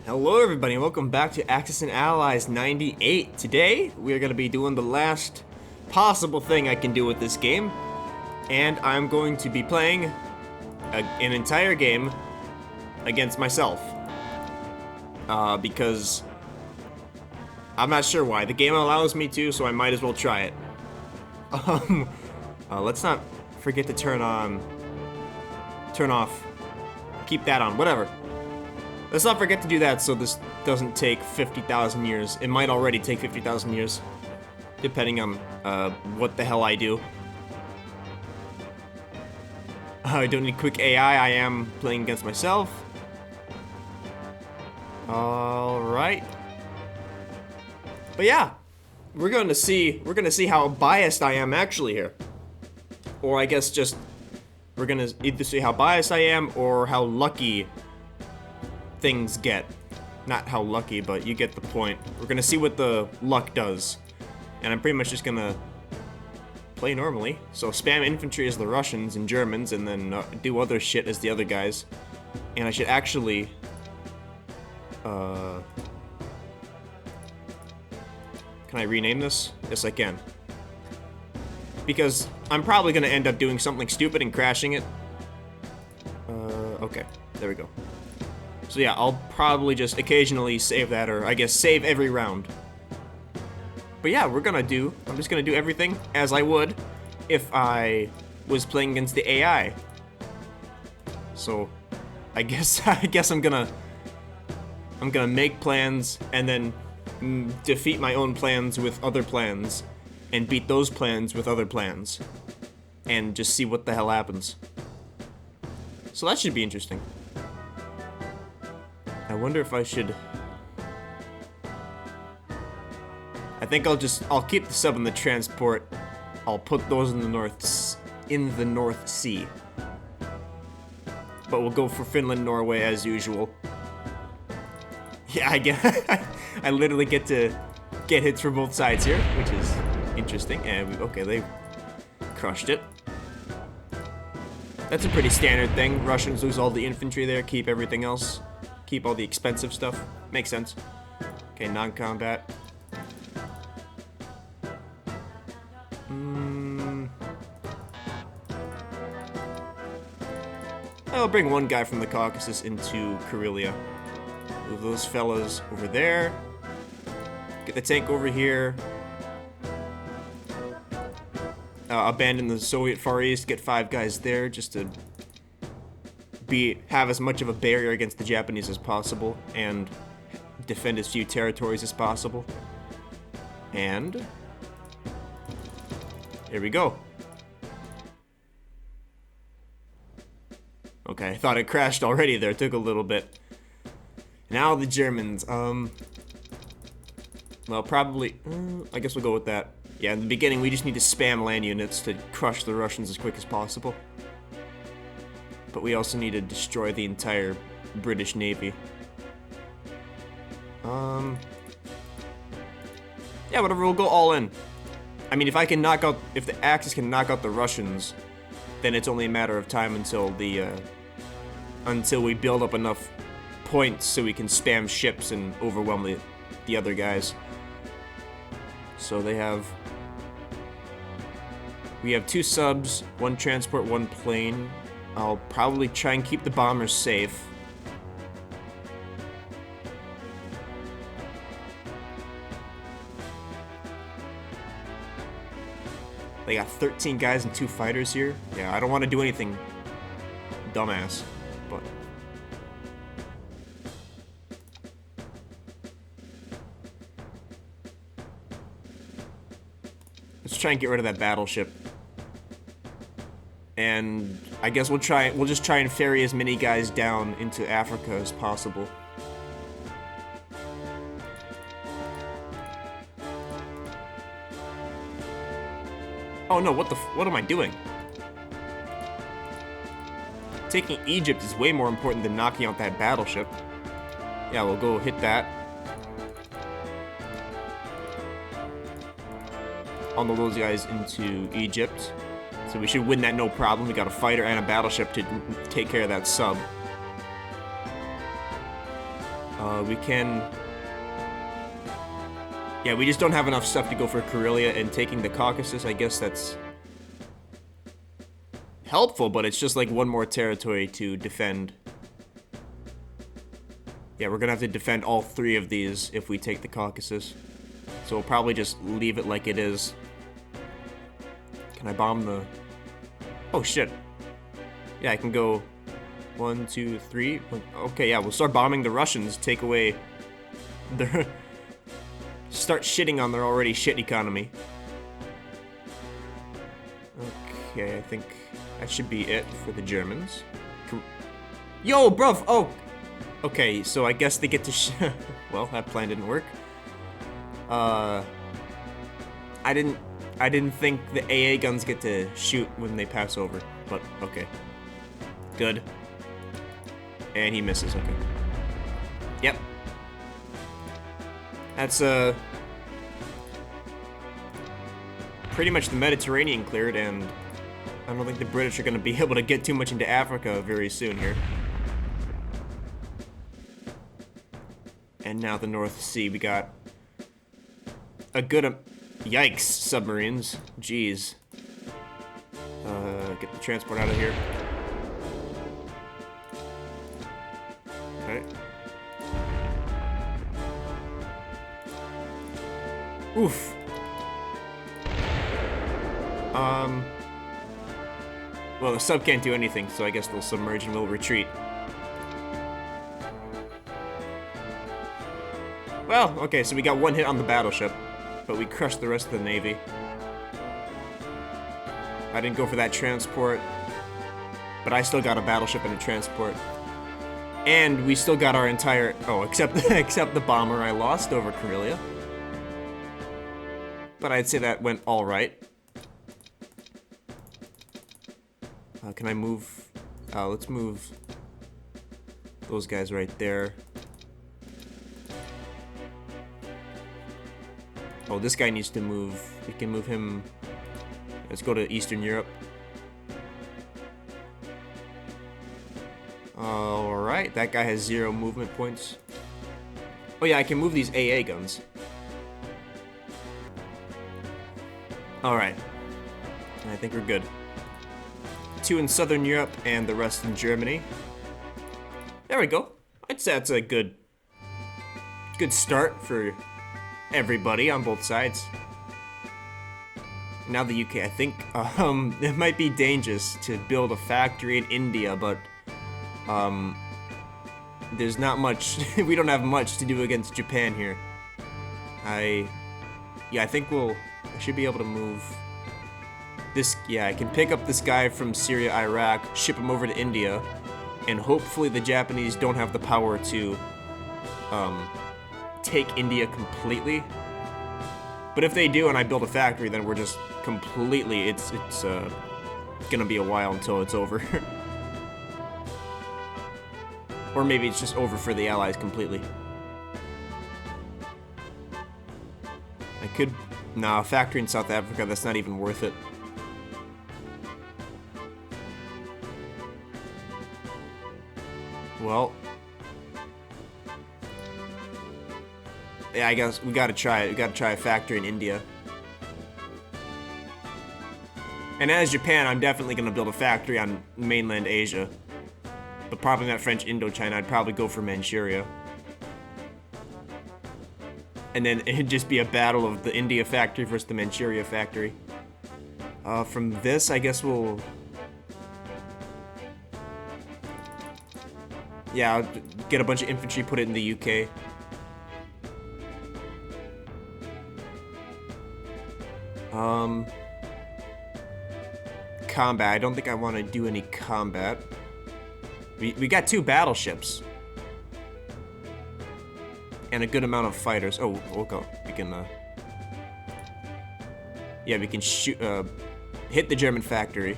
Hello everybody and welcome back to Axis and Allies 98. Today we are going to be doing the last possible thing I can do with this game, and I'm going to be playing an entire game against myself because I'm not sure why. The game allows me to, so I might as well try it. Let's not forget to turn off, keep that on, whatever. Let's not forget to do that so this doesn't take 50,000 years. It might already take 50,000 years, depending on what the hell I do. I don't need quick AI, I am playing against myself. Alright. But yeah, we're gonna see how biased I am actually here. Or I guess just, we're gonna either see how biased I am or how lucky things get. Not how lucky, but you get the point. We're gonna see what the luck does. And I'm pretty much just gonna play normally. So spam infantry as the Russians and Germans, and then do other shit as the other guys. And I should actually can I rename this? Yes, I can. Because I'm probably gonna end up doing something stupid and crashing it. Okay, there we go. So yeah, I'll probably just occasionally save that, or I guess save every round. But yeah, I'm just gonna do everything as I would if I was playing against the AI. So I guess I'm gonna make plans and then defeat my own plans with other plans and beat those plans with other plans and just see what the hell happens. So that should be interesting. I wonder if I should. I think I'll keep the sub and the transport. I'll put those in the North Sea. But we'll go for Finland, Norway as usual. Yeah, I get. I literally get to get hits from both sides here, which is interesting. And okay, they crushed it. That's a pretty standard thing. Russians lose all the infantry there, keep everything else. Keep all the expensive stuff. Makes sense. Okay, non-combat. I'll bring one guy from the Caucasus into Karelia. Move those fellas over there. Get the tank over here. Abandon the Soviet Far East. Get 5 guys there just to have as much of a barrier against the Japanese as possible and defend as few territories as possible. And here we go. Okay, I thought it crashed already there. It took a little bit. Now the Germans. Well, probably. I guess we'll go with that. Yeah, in the beginning, we just need to spam land units to crush the Russians as quick as possible. But we also need to destroy the entire British Navy. Yeah, whatever, we'll go all in. I mean, if the Axis can knock out the Russians, then it's only a matter of time until we build up enough points so we can spam ships and overwhelm the other guys. So we have 2 subs, 1 transport, 1 plane. I'll probably try and keep the bombers safe. They got 13 guys and 2 fighters here. Yeah, I don't want to do anything dumbass, but let's try and get rid of that battleship. And I guess we'll just try and ferry as many guys down into Africa as possible. Oh no, what am I doing? Taking Egypt is way more important than knocking out that battleship. Yeah, we'll go hit that. I'll move those guys into Egypt. So we should win that no problem. We got a fighter and a battleship to take care of that sub. We can... Yeah, we just don't have enough stuff to go for Karelia, and taking the Caucasus, I guess that's helpful, but it's just like one more territory to defend. Yeah, we're gonna have to defend all 3 of these if we take the Caucasus. So we'll probably just leave it like it is. Can I bomb the... Oh, shit. Yeah, I can go 1, 2, 3. Okay, yeah, we'll start bombing the Russians, take away their... Start shitting on their already shit economy. Okay, I think that should be it for the Germans. Yo, bruv! Oh! Okay, so I guess they get to well, that plan didn't work. I didn't think the AA guns get to shoot when they pass over, but okay. Good. And he misses, okay. Yep. That's, pretty much the Mediterranean cleared, and I don't think the British are gonna be able to get too much into Africa very soon here. And now the North Sea, we got a good, yikes, submarines. Jeez. Get the transport out of here. Okay. Oof. Well, the sub can't do anything, so I guess they'll submerge and we'll retreat. Well, okay, so we got 1 hit on the battleship, but we crushed the rest of the navy. I didn't go for that transport, but I still got a battleship and a transport. And we still got our entire... Oh, except the bomber I lost over Karelia. But I'd say that went all right. Can I move? Let's move those guys right there. Oh, this guy needs to move. We can move him. Let's go to Eastern Europe. Alright, that guy has 0 movement points. Oh yeah, I can move these AA guns. Alright. I think we're good. 2 in Southern Europe and the rest in Germany. There we go. I'd say that's a good start for everybody on both sides. Now the UK, I think it might be dangerous to build a factory in India, but there's not much, we don't have much to do against Japan here. I think I should be able to move this, yeah, I can pick up this guy from Syria, Iraq, ship him over to India, and hopefully the Japanese don't have the power to take India completely. But if they do and I build a factory, then we're just completely, it's gonna be a while until it's over. Or maybe it's just over for the Allies completely. I could, nah, a factory in South Africa, that's not even worth it. Well, yeah, I guess we gotta try it. We gotta try a factory in India. And as Japan, I'm definitely gonna build a factory on mainland Asia. But probably not French Indochina, I'd probably go for Manchuria. And then it'd just be a battle of the India factory versus the Manchuria factory. From this, I guess we'll... Yeah, I'll get a bunch of infantry, put it in the UK. Combat. I don't think I want to do any combat. We got 2 battleships. And a good amount of fighters. Oh, we'll go. We can, yeah, we can shoot, hit the German factory.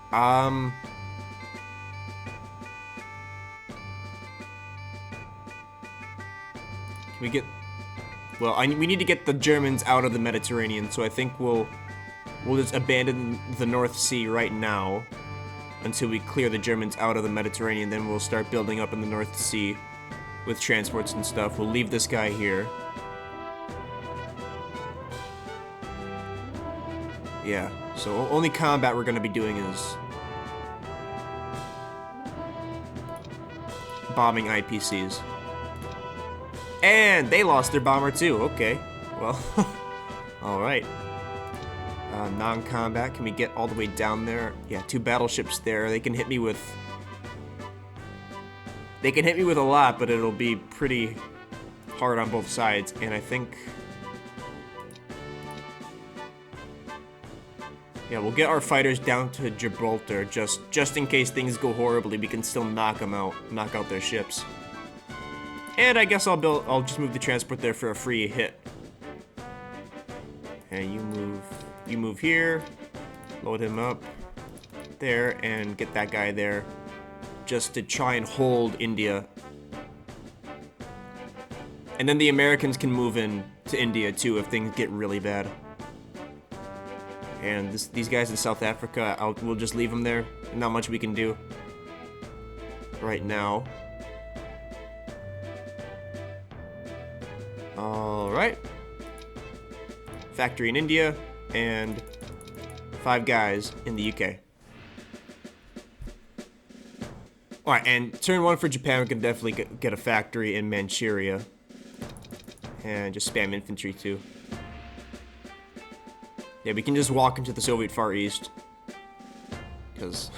Can we get... Well, we need to get the Germans out of the Mediterranean, so I think we'll just abandon the North Sea right now. until we clear the Germans out of the Mediterranean. Then we'll start building up in the North Sea with transports and stuff. We'll leave this guy here. Yeah, so only combat we're going to be doing is bombing IPCs. And they lost their bomber too. Okay, well, alright. Non-combat, can we get all the way down there? Yeah, 2 battleships there. They can hit me with a lot, but it'll be pretty hard on both sides. And I think, yeah, we'll get our fighters down to Gibraltar just in case things go horribly. We can still knock out their ships. And I guess I'll just move the transport there for a free hit. And you move here, load him up there, and get that guy there, just to try and hold India. And then the Americans can move in to India too if things get really bad. And these guys in South Africa, we'll just leave them there. Not much we can do right now. Alright. Factory in India, and 5 guys in the UK. Alright, and turn 1 for Japan, we can definitely get a factory in Manchuria. And just spam infantry too. Yeah, we can just walk into the Soviet Far East. Because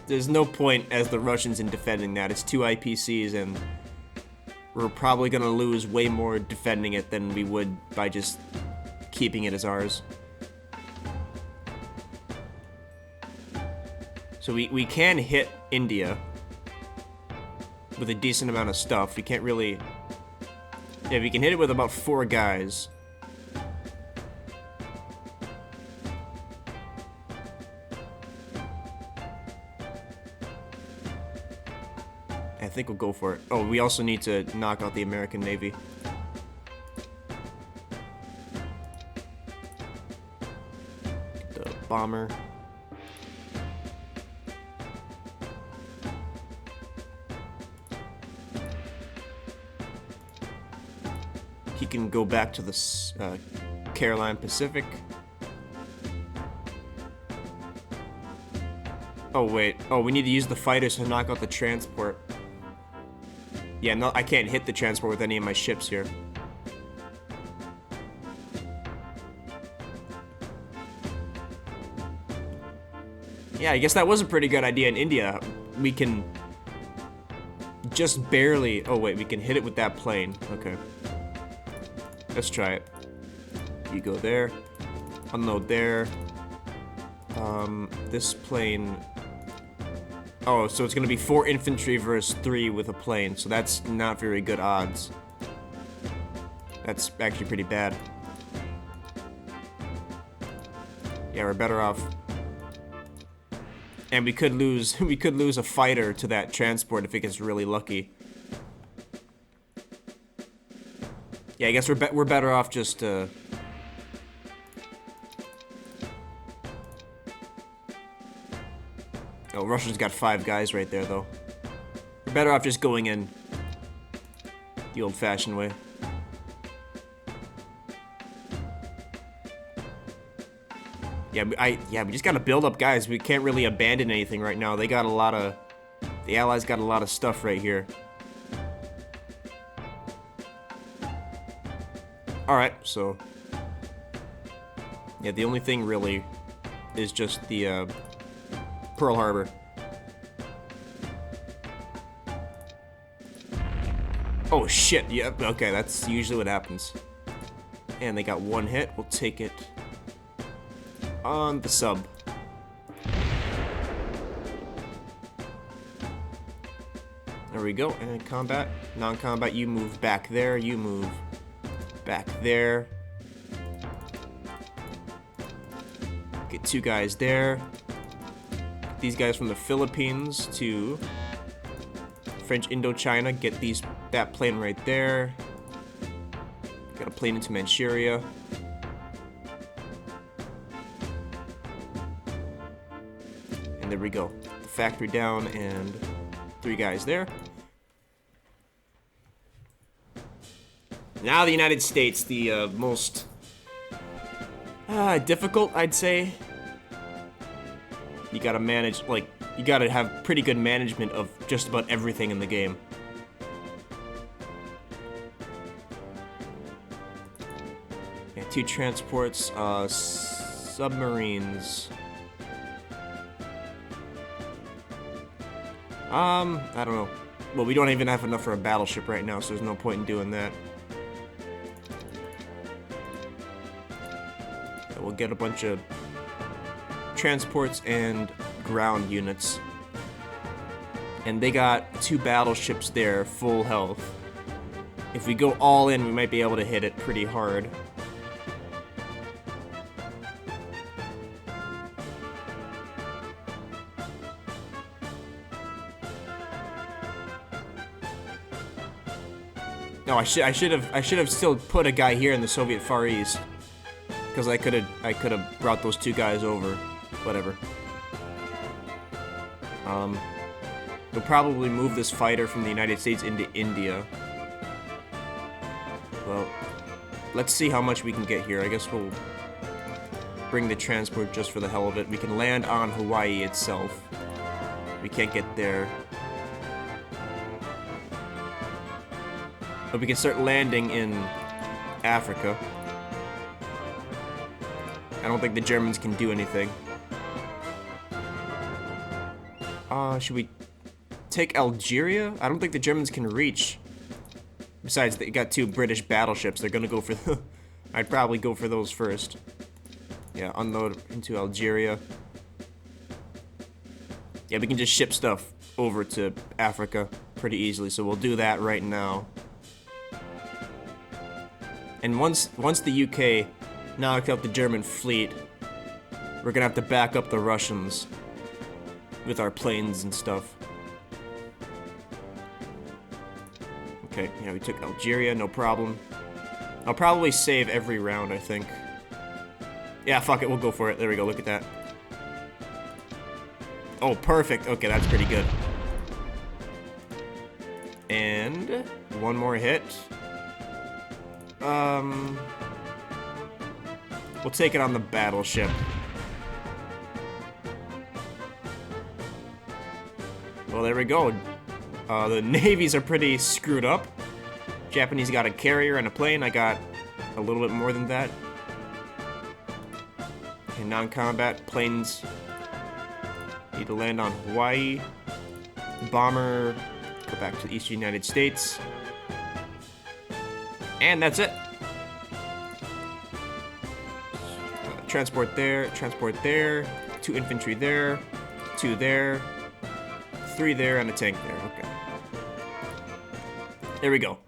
there's no point as the Russians in defending that. It's 2 IPCs, and we're probably gonna lose way more defending it than we would by just keeping it as ours. So we can hit India with a decent amount of stuff. We can't really... Yeah, we can hit it with about 4 guys. I think we'll go for it. Oh, we also need to knock out the American Navy. The bomber. He can go back to the Caroline Pacific. Oh, wait. Oh, we need to use the fighters to knock out the transport. Yeah, no, I can't hit the transport with any of my ships here. Yeah, I guess that was a pretty good idea in India. We can just barely... Oh, wait, we can hit it with that plane. Okay. Let's try it. You go there. Unload there. This plane... Oh, so it's gonna be 4 infantry versus 3 with a plane, so that's not very good odds. That's actually pretty bad. Yeah, we're better off. And we could lose a fighter to that transport if it gets really lucky. Yeah, I guess we're better off just Oh, Russia's got 5 guys right there, though. We're better off just going in the old-fashioned way. Yeah, we just gotta build up guys. We can't really abandon anything right now. They got a lot of... The Allies got a lot of stuff right here. Alright, so... Yeah, the only thing really is just the, Pearl Harbor. Oh shit, yep, okay, that's usually what happens. And they got 1 hit, we'll take it on the sub. There we go, and combat, non-combat, you move back there, you move back there. Get 2 guys there. These guys from the Philippines to French Indochina, get that plane right there. Got a plane into Manchuria. And there we go. The factory down and 3 guys there. Now the United States, the most difficult, I'd say. You gotta manage, like, you gotta have pretty good management of just about everything in the game. Yeah, 2 transports, submarines. I don't know. Well, we don't even have enough for a battleship right now, so there's no point in doing that. Yeah, we'll get a bunch of transports and ground units. And they got 2 battleships there, full health. If we go all in, we might be able to hit it pretty hard. No, I should have still put a guy here in the Soviet Far East, because I could have brought those 2 guys over. Whatever. We'll probably move this fighter from the United States into India. Well, let's see how much we can get here. I guess we'll bring the transport just for the hell of it. We can land on Hawaii itself. We can't get there. But we can start landing in Africa. I don't think the Germans can do anything. Should we take Algeria? I don't think the Germans can reach. Besides, they got 2 British battleships. They're gonna go for the... I'd probably go for those first. Yeah, unload into Algeria. Yeah, we can just ship stuff over to Africa pretty easily, so we'll do that right now. And once the UK knocked out the German fleet, we're gonna have to back up the Russians with our planes and stuff. Okay, yeah, we took Algeria, no problem. I'll probably save every round, I think. Yeah, fuck it, we'll go for it. There we go, look at that. Oh, perfect. Okay, that's pretty good. And 1 more hit. We'll take it on the battleship. Well, there we go. The navies are pretty screwed up. Japanese got a carrier and a plane. I got a little bit more than that. Okay, non-combat planes need to land on Hawaii. Bomber, go back to the Eastern United States. And that's it. Transport there, 2 infantry there, 2 there, 3 there, and a tank there. Okay. There we go.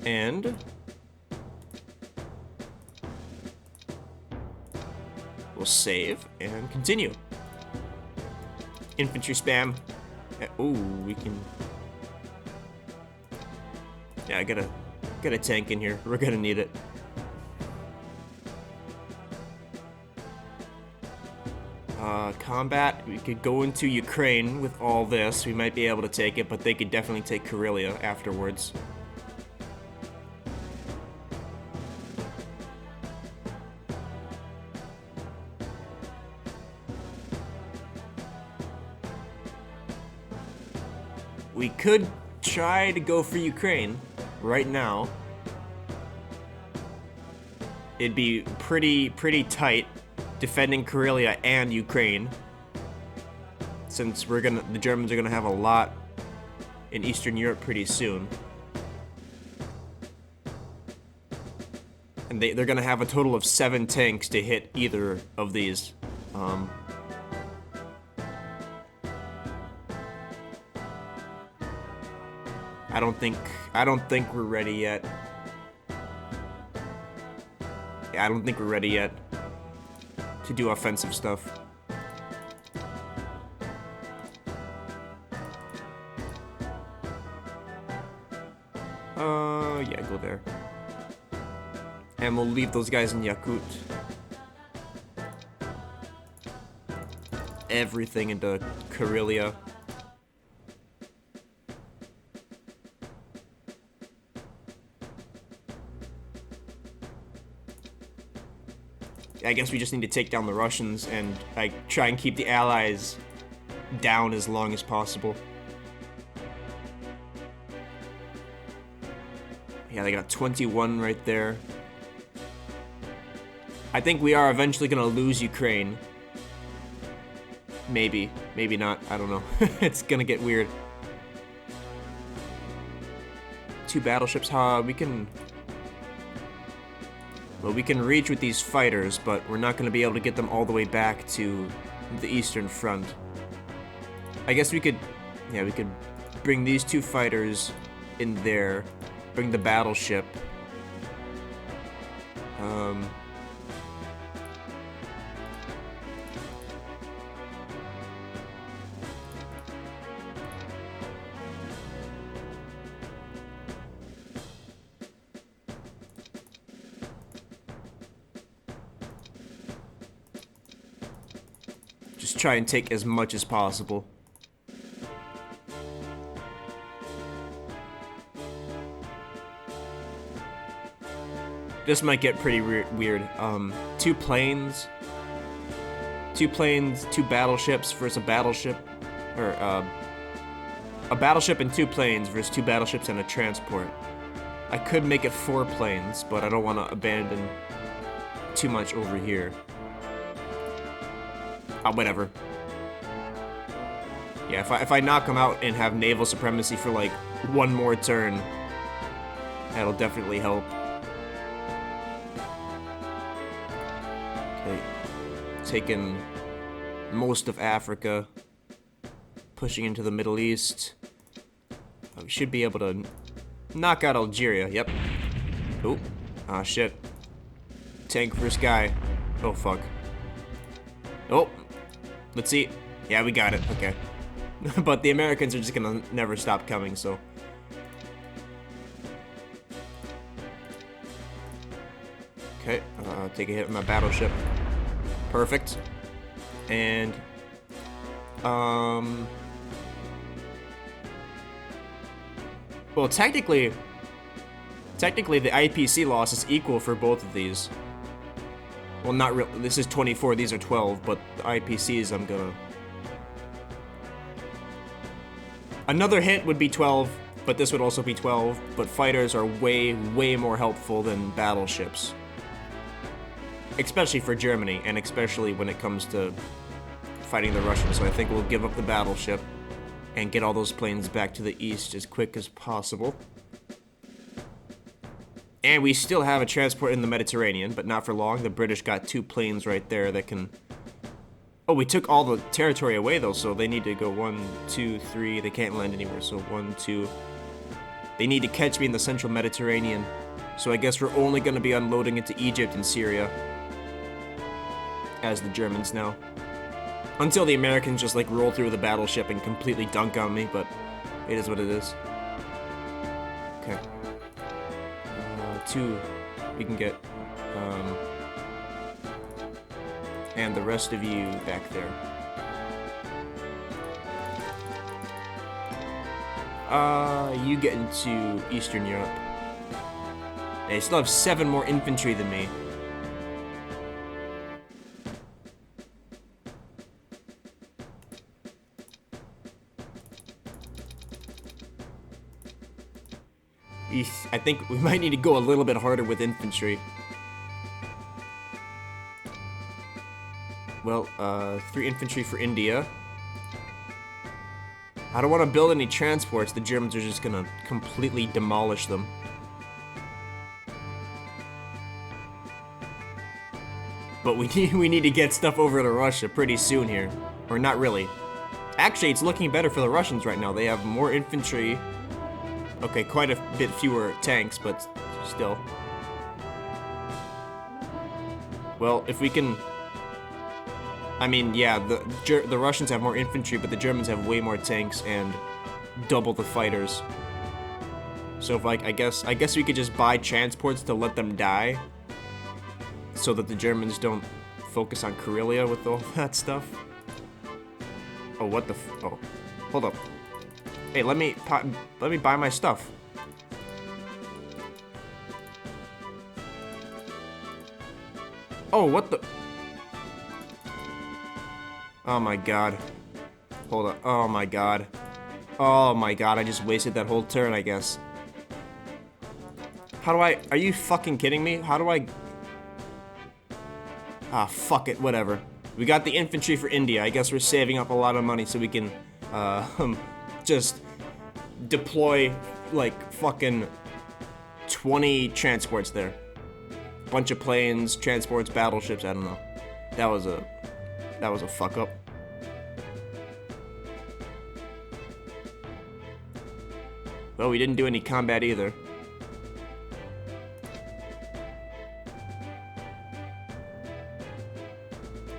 And we'll save and continue. Infantry spam. Ooh, we can. Yeah, I gotta get a tank in here. We're gonna need it. Combat. We could go into Ukraine with all this. We might be able to take it, but they could definitely take Karelia afterwards. We could try to go for Ukraine right now. It'd be pretty tight defending Karelia and Ukraine, since the Germans are gonna have a lot in Eastern Europe pretty soon, and they're gonna have a total of 7 tanks to hit either of these. I don't think we're ready yet. Yeah, I don't think we're ready yet to do offensive stuff. Yeah, go there. And we'll leave those guys in Yakut. everything into Karelia. I guess we just need to take down the Russians and like try and keep the Allies down as long as possible. Yeah, they got 21 right there. I think we are eventually gonna lose Ukraine. Maybe, maybe not, I don't know. It's gonna get weird. 2 battleships, we can... Well, we can reach with these fighters, but we're not gonna be able to get them all the way back to the Eastern Front. I guess we could, yeah, we could bring these 2 fighters in there, bring the battleship. Just try and take as much as possible. This might get pretty weird. 2 planes, 2 battleships versus a battleship, or a battleship and 2 planes versus 2 battleships and a transport. I could make it 4 planes, but I don't want to abandon too much over here. Whatever. Yeah, if I knock them out and have naval supremacy for like 1 more turn, that'll definitely help. Okay, taking most of Africa, pushing into the Middle East. We should be able to knock out Algeria. Yep. Oh, ah shit. Tank first guy. Oh fuck. Oh. Let's see. Yeah, we got it. Okay. But the Americans are just gonna never stop coming, so. Okay, take a hit with my battleship. Perfect. And, well, technically the IPC loss is equal for both of these. Well, not real. This is 24. These are 12. But the IPCs, I'm gonna. Another hit would be 12, but this would also be 12. But fighters are way more helpful than battleships, especially for Germany, and especially when it comes to fighting the Russians. So I think we'll give up the battleship and get all those planes back to the east as quick as possible. And we still have a transport in the Mediterranean, but not for long. The British got 2 planes right there that can... Oh, we took all the territory away, though, so they need to go 1, 2, 3. They can't land anywhere, so 1, 2. They need to catch me in the central Mediterranean. So I guess we're only going to be unloading into Egypt and Syria. As the Germans now. Until the Americans just, like, roll through the battleship and completely dunk on me, but it is what it is. Okay. 2 we can get, and the rest of you back there. You get into Eastern Europe. They still have 7 more infantry than me. I think we might need to go a little bit harder with infantry. Well, 3 infantry for India. I don't want to build any transports. The Germans are just gonna completely demolish them. But we need to get stuff over to Russia pretty soon here. Or not really. Actually, it's looking better for the Russians right now. They have more infantry. Okay, quite a bit fewer tanks, but still. Well, if we can... I mean, yeah, the Russians have more infantry, but the Germans have way more tanks and double the fighters. So if, like, I guess we could just buy transports to let them die, so that the Germans don't focus on Karelia with all that stuff. Oh, what the oh. Hold up. Hey, let me buy my stuff. Oh, what the? Oh my god. Hold up. Oh my god. Oh my god, I just wasted that whole turn, I guess. How do I... Are you fucking kidding me? How do I... Ah, fuck it, whatever. We got the infantry for India. I guess we're saving up a lot of money so we can, just deploy, like, fucking 20 transports there. Bunch of planes, transports, battleships, I don't know. That was a fuck up. Well, we didn't do any combat either.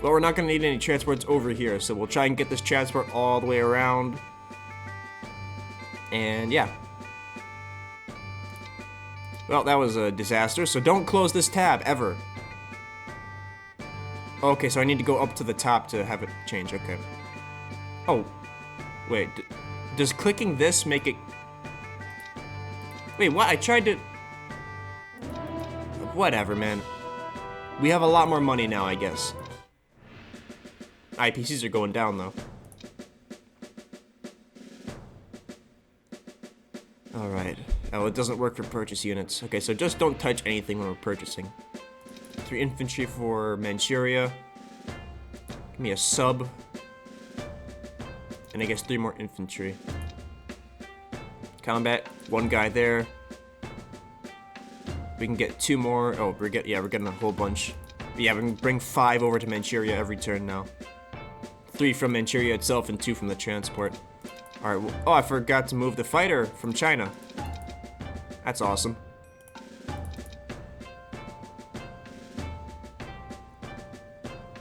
Well, we're not gonna need any transports over here, so we'll try and get this transport all the way around. And yeah. Well, that was a disaster, so don't close this tab, ever. Okay, so I need to go up to the top to have it change, okay. Oh, wait, does clicking this make it... Wait, what? I tried to... Whatever, man. We have a lot more money now, I guess. IPCs are going down, though. Alright. Oh, it doesn't work for purchase units. Okay, so just don't touch anything when we're purchasing. 3 infantry for Manchuria. Give me a sub. And I guess 3 more infantry. Combat, 1 guy there. We can get 2 more. Oh, we're getting a whole bunch. But yeah, we can bring 5 over to Manchuria every turn now. 3 from Manchuria itself and 2 from the transport. Alright, well, oh, I forgot to move the fighter from China. That's awesome.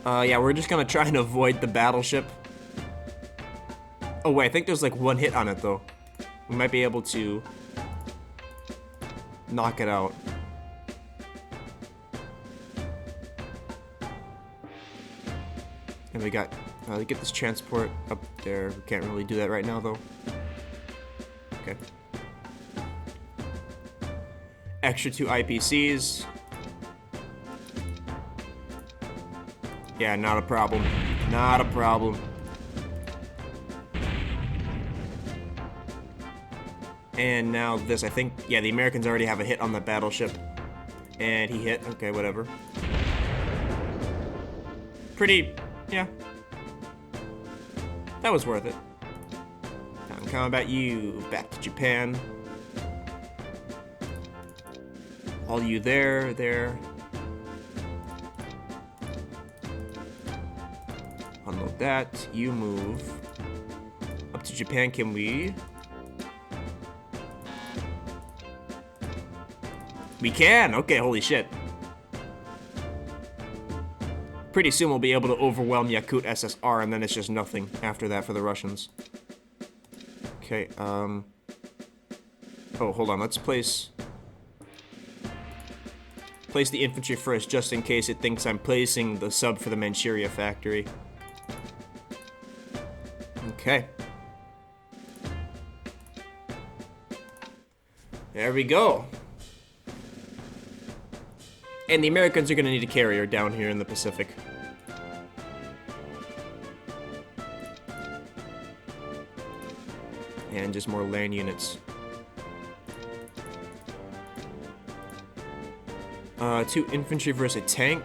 Yeah, we're just gonna try and avoid the battleship. Oh wait, I think there's like 1 hit on it though. We might be able to knock it out. And we got, get this transport up there. We can't really do that right now though. Okay. Extra 2 IPCs. Yeah, not a problem. Not a problem. And now this, I think, yeah, the Americans already have a hit on the battleship. And he hit, okay, whatever. Pretty, yeah. That was worth it. Time combat you, back to Japan. All you there. Unload that, you move. Up to Japan, can we? We can! Okay, holy shit. Pretty soon we'll be able to overwhelm Yakut SSR, and then it's just nothing after that for the Russians. Okay, oh, hold on, let's place the infantry first, just in case it thinks I'm placing the sub for the Manchuria factory. Okay. There we go. And the Americans are gonna need a carrier down here in the Pacific. And just more land units. 2 infantry versus a tank.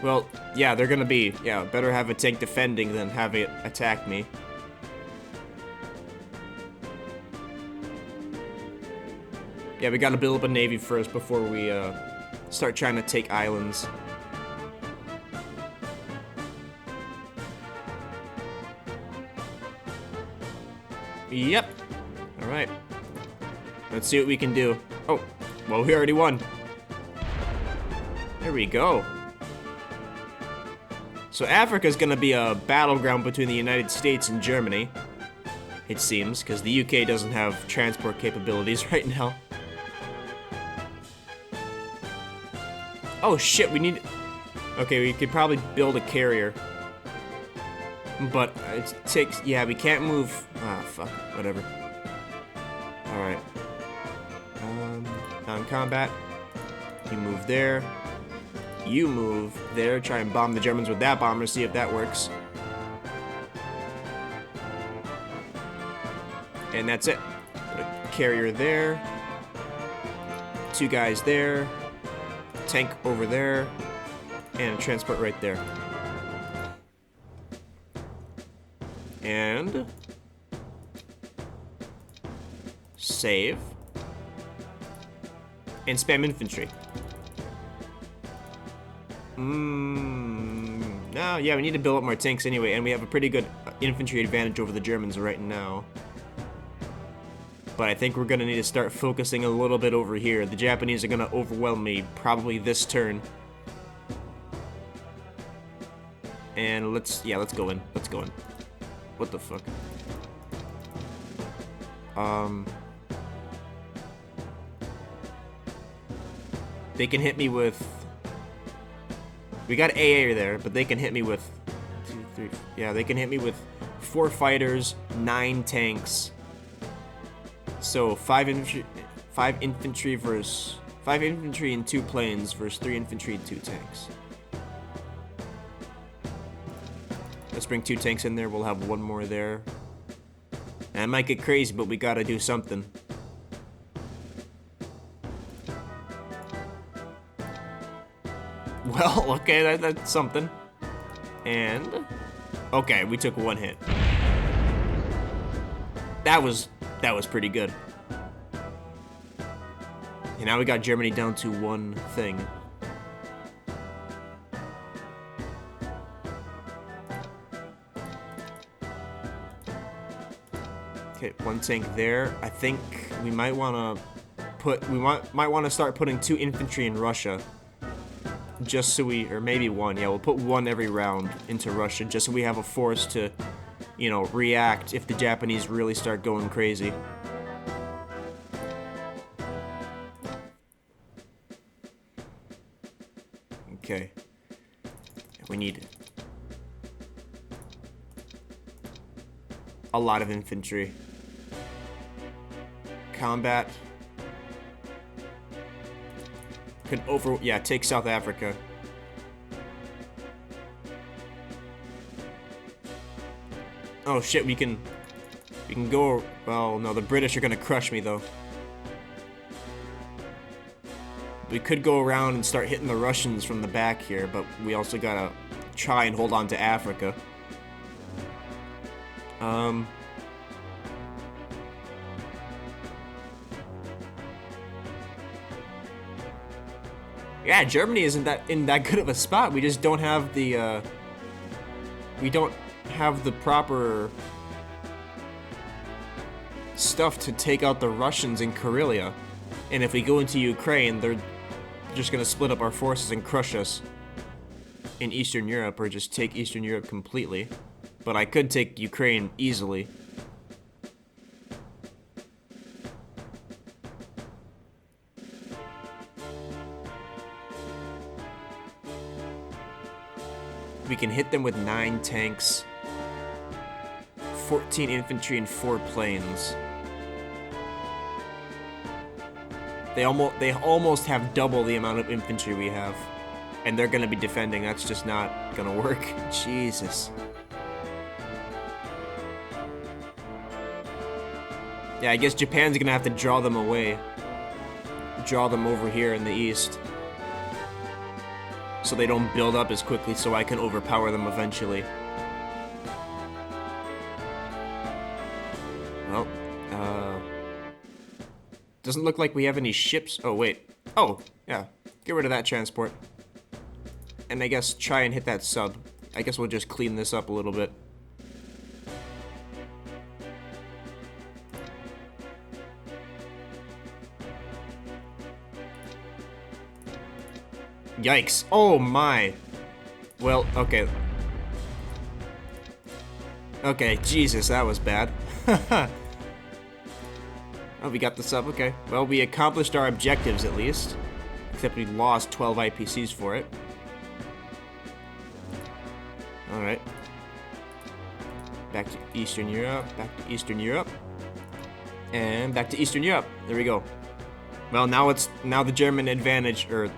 Well, yeah, they're gonna be, yeah, better have a tank defending than have it attack me. Yeah, we gotta build up a navy first before we, start trying to take islands. Yep. Alright. Let's see what we can do. Oh, well, we already won. There we go. So Africa's gonna be a battleground between the United States and Germany. It seems, because the UK doesn't have transport capabilities right now. Oh shit, we need... Okay, we could probably build a carrier. But it takes, yeah, we can't move. Ah, fuck, whatever. Alright. Non-combat. You move there. You move there. Try and bomb the Germans with that bomber, see if that works. And that's it. Put a carrier there. 2 guys there. Tank over there. And a transport right there. And save. And spam infantry. No, yeah, we need to build up more tanks anyway, and we have a pretty good infantry advantage over the Germans right now. But I think we're gonna need to start focusing a little bit over here. The Japanese are gonna overwhelm me probably this turn. And let's go in. Let's go in. What the fuck? They can hit me with... We got AA there, but they can hit me with... 2, 3... Yeah, they can hit me with 4 fighters, 9 tanks. So 5 infantry versus... 5 infantry and 2 planes versus 3 infantry and 2 tanks. Let's bring 2 tanks in there, we'll have 1 more there. And it might get crazy, but we gotta do something. Well, okay, that's something. And... Okay, we took 1 hit. That was pretty good. And now we got Germany down to 1 thing. Okay, 1 tank there. I think we might want to put... We might want to start putting 2 infantry in Russia. Just so we... Or maybe 1. Yeah, we'll put 1 every round into Russia. Just so we have a force to, you know, react if the Japanese really start going crazy. Okay. We need... a lot of infantry. Combat. Could take South Africa. Oh shit, we can go, well, no, the British are gonna crush me though. We could go around and start hitting the Russians from the back here, but we also gotta try and hold on to Africa. Yeah, Germany isn't in that good of a spot. We just don't have the proper stuff to take out the Russians in Karelia. And if we go into Ukraine, they're just gonna split up our forces and crush us in Eastern Europe, or just take Eastern Europe completely. But I could take Ukraine easily. We can hit them with 9 tanks, 14 infantry, and 4 planes. They almost have double the amount of infantry we have. And they're gonna be defending, that's just not gonna work. Jesus. Yeah, I guess Japan's gonna have to draw them away. Draw them over here in the east. So they don't build up as quickly, so I can overpower them eventually. Well, doesn't look like we have any ships. Oh, wait. Oh, yeah. Get rid of that transport. And I guess try and hit that sub. I guess we'll just clean this up a little bit. Yikes. Oh my. Well, okay. Okay, Jesus, that was bad. Oh, we got the sub, okay. Well, we accomplished our objectives at least. Except we lost 12 IPCs for it. Alright. back to Eastern Europe, back to Eastern Europe, and back to Eastern Europe. There we go. Well, now the German advantage, or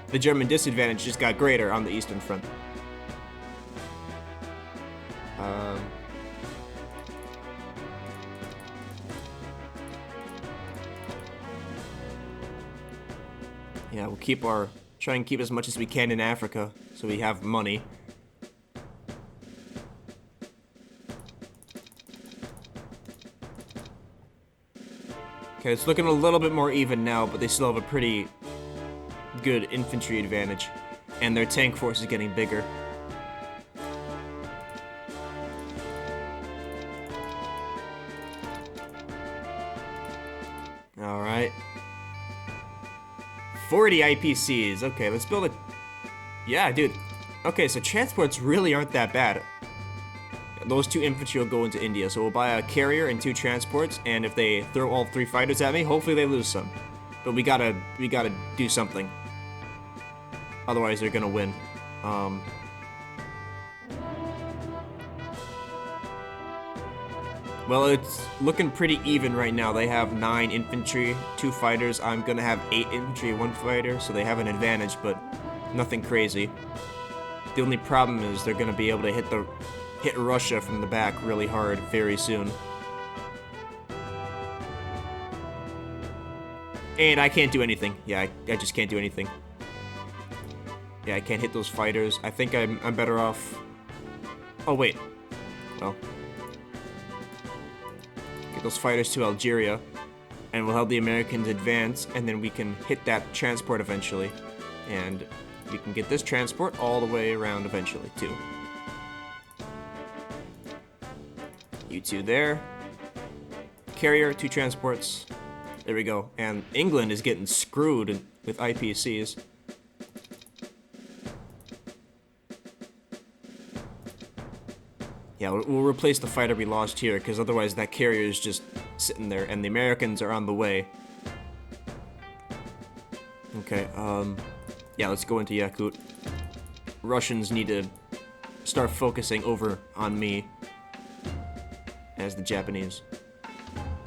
the German disadvantage, just got greater on the Eastern Front. Yeah, we'll try and keep as much as we can in Africa, so we have money. Okay, it's looking a little bit more even now, but they still have a pretty good infantry advantage, and their tank force is getting bigger. Alright. 40 IPCs. Okay, let's build a... Yeah, dude. Okay, so transports really aren't that bad. Those 2 infantry will go into India, so we'll buy a carrier and 2 transports, and if they throw all 3 fighters at me, hopefully they lose some. But we gotta do something. Otherwise, they're gonna win. Well, it's looking pretty even right now. They have 9 infantry, 2 fighters. I'm gonna have 8 infantry, 1 fighter, so they have an advantage, but nothing crazy. The only problem is they're gonna be able to hit Russia from the back really hard very soon. And I can't do anything. Yeah, I just can't do anything. Yeah, I can't hit those fighters. I think I'm better off... Oh, wait. Well... Get those fighters to Algeria, and we'll help the Americans advance, and then we can hit that transport eventually. And we can get this transport all the way around eventually, too. You 2 there. Carrier, 2 transports. There we go. And England is getting screwed with IPCs. Yeah, we'll replace the fighter we lost here, because otherwise that carrier is just sitting there, and the Americans are on the way. Okay, yeah, let's go into Yakut. Russians need to start focusing over on me as the Japanese.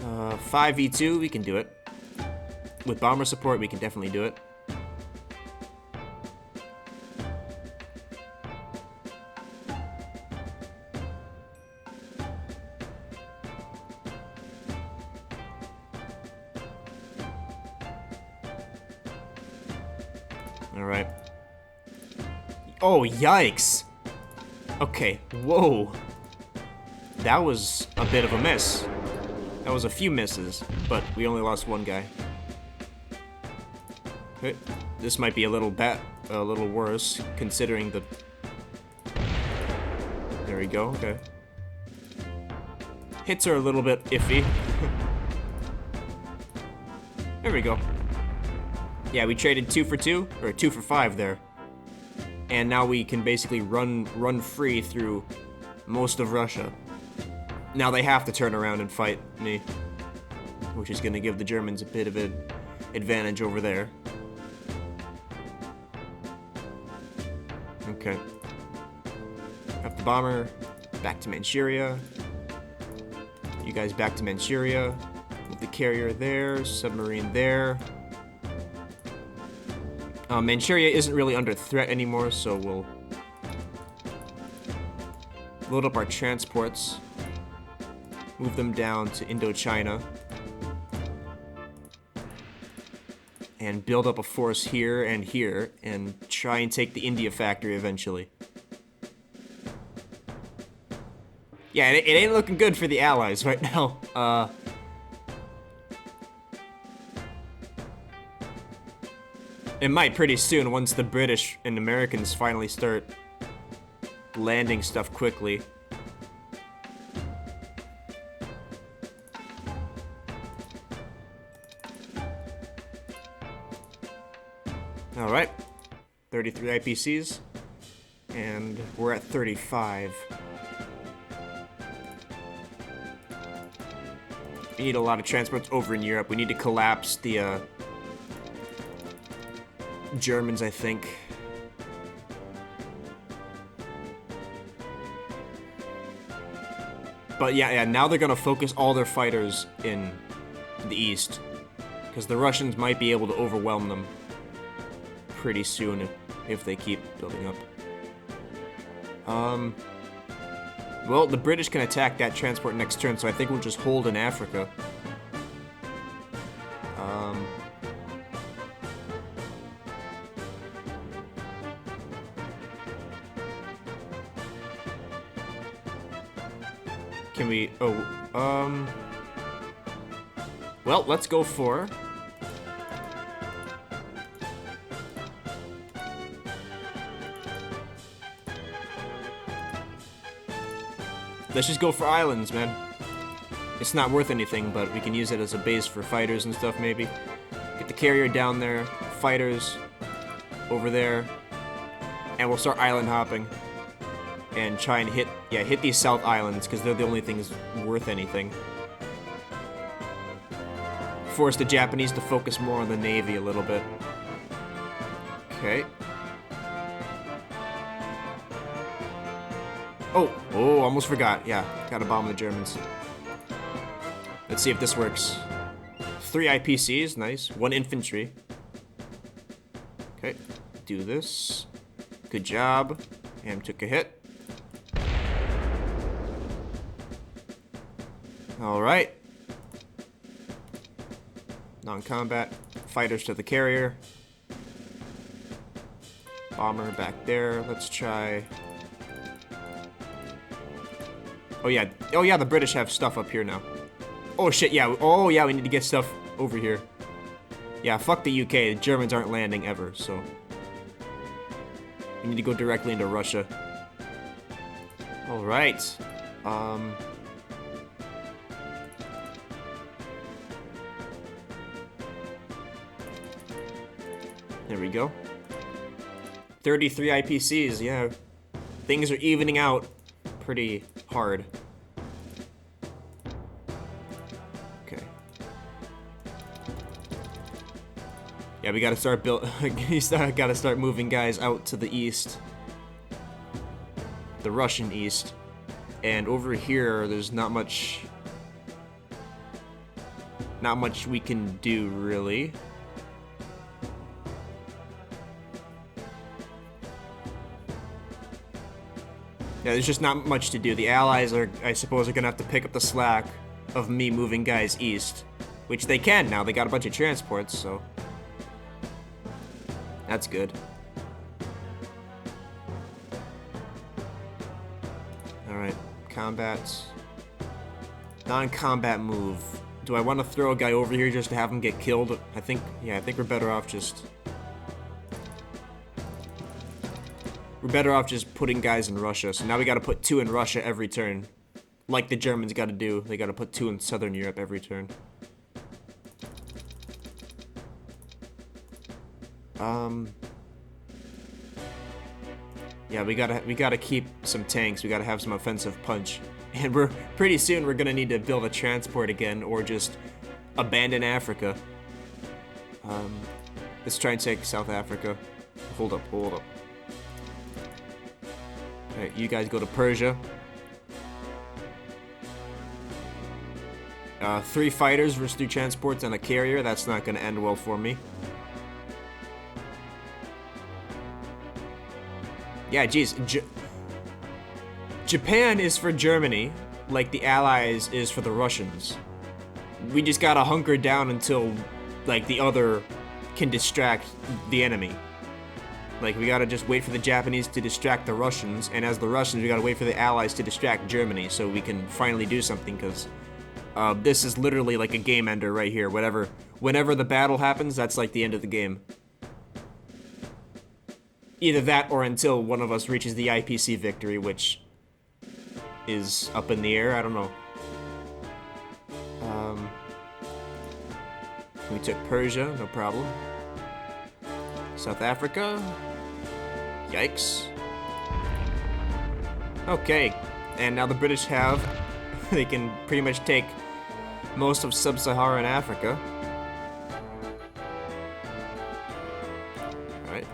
5v2, we can do it. With bomber support, we can definitely do it. Alright. Oh, yikes! Okay, whoa. That was a bit of a miss. That was a few misses, but we only lost 1 guy. Okay. This might be a little worse, considering the... There we go, okay. Hits are a little bit iffy. There we go. Yeah, we traded 2 for 2, or 2 for 5 there. And now we can basically run free through most of Russia. Now they have to turn around and fight me, which is going to give the Germans a bit of an advantage over there. Okay. Up the bomber, back to Manchuria. You guys back to Manchuria. With the carrier there, submarine there. Manchuria isn't really under threat anymore, so we'll load up our transports, move them down to Indochina, and build up a force here, and try and take the India factory eventually. Yeah, it ain't looking good for the Allies right now. It might pretty soon once the British and Americans finally start landing stuff quickly. Alright, 33 IPCs, and we're at 35. We need a lot of transports over in Europe. We need to collapse the Germans, I think. But yeah, now they're gonna focus all their fighters in the east. Because the Russians might be able to overwhelm them pretty soon if they keep building up. Well, the British can attack that transport next turn, so I think we'll just hold in Africa. Can we... Oh, well, let's go for... Let's just go for islands, man. It's not worth anything, but we can use it as a base for fighters and stuff, maybe. Get the carrier down there, fighters over there, and we'll start island hopping. And try and hit these South Islands, because they're the only things worth anything. Force the Japanese to focus more on the Navy a little bit. Okay. Oh, almost forgot. Yeah, gotta bomb the Germans. Let's see if this works. 3 IPCs, nice. 1 infantry. Okay, do this. Good job. Ham took a hit. Alright. Non-combat. Fighters to the carrier. Bomber back there. Let's try... Oh yeah, the British have stuff up here now. Oh shit, yeah. Oh yeah, we need to get stuff over here. Yeah, fuck the UK. The Germans aren't landing ever, so... We need to go directly into Russia. Alright. There we go. 33 IPCs, yeah. Things are evening out pretty hard. Okay. Yeah, we gotta start gotta start moving guys out to the east. The Russian east. And over here, there's not much we can do, really. Yeah, there's just not much to do. The Allies are, I suppose, are gonna have to pick up the slack of me moving guys east. Which they can now, they got a bunch of transports, so... That's good. Alright, combats. Non-combat move. Do I want to throw a guy over here just to have him get killed? I think we're better off just... We're better off just putting guys in Russia. So now we gotta put 2 in Russia every turn. Like the Germans gotta do. They gotta put 2 in Southern Europe every turn. Yeah, we gotta keep some tanks. We gotta have some offensive punch. And pretty soon we're gonna need to build a transport again, or just abandon Africa. Let's try and take South Africa. Hold up. Alright, you guys go to Persia. 3 fighters versus 2 transports and a carrier. That's not gonna end well for me. Yeah, geez. Japan is for Germany, like the Allies is for the Russians. We just gotta hunker down until, like, the other can distract the enemy. Like, we gotta just wait for the Japanese to distract the Russians, and as the Russians, we gotta wait for the Allies to distract Germany, so we can finally do something, because this is literally like a game ender right here. Whenever the battle happens, that's like the end of the game. Either that, or until one of us reaches the IPC victory, which is up in the air, I don't know. We took Persia, no problem. South Africa. Yikes. Okay, and now the British have... they can pretty much take most of sub-Saharan Africa. Alright.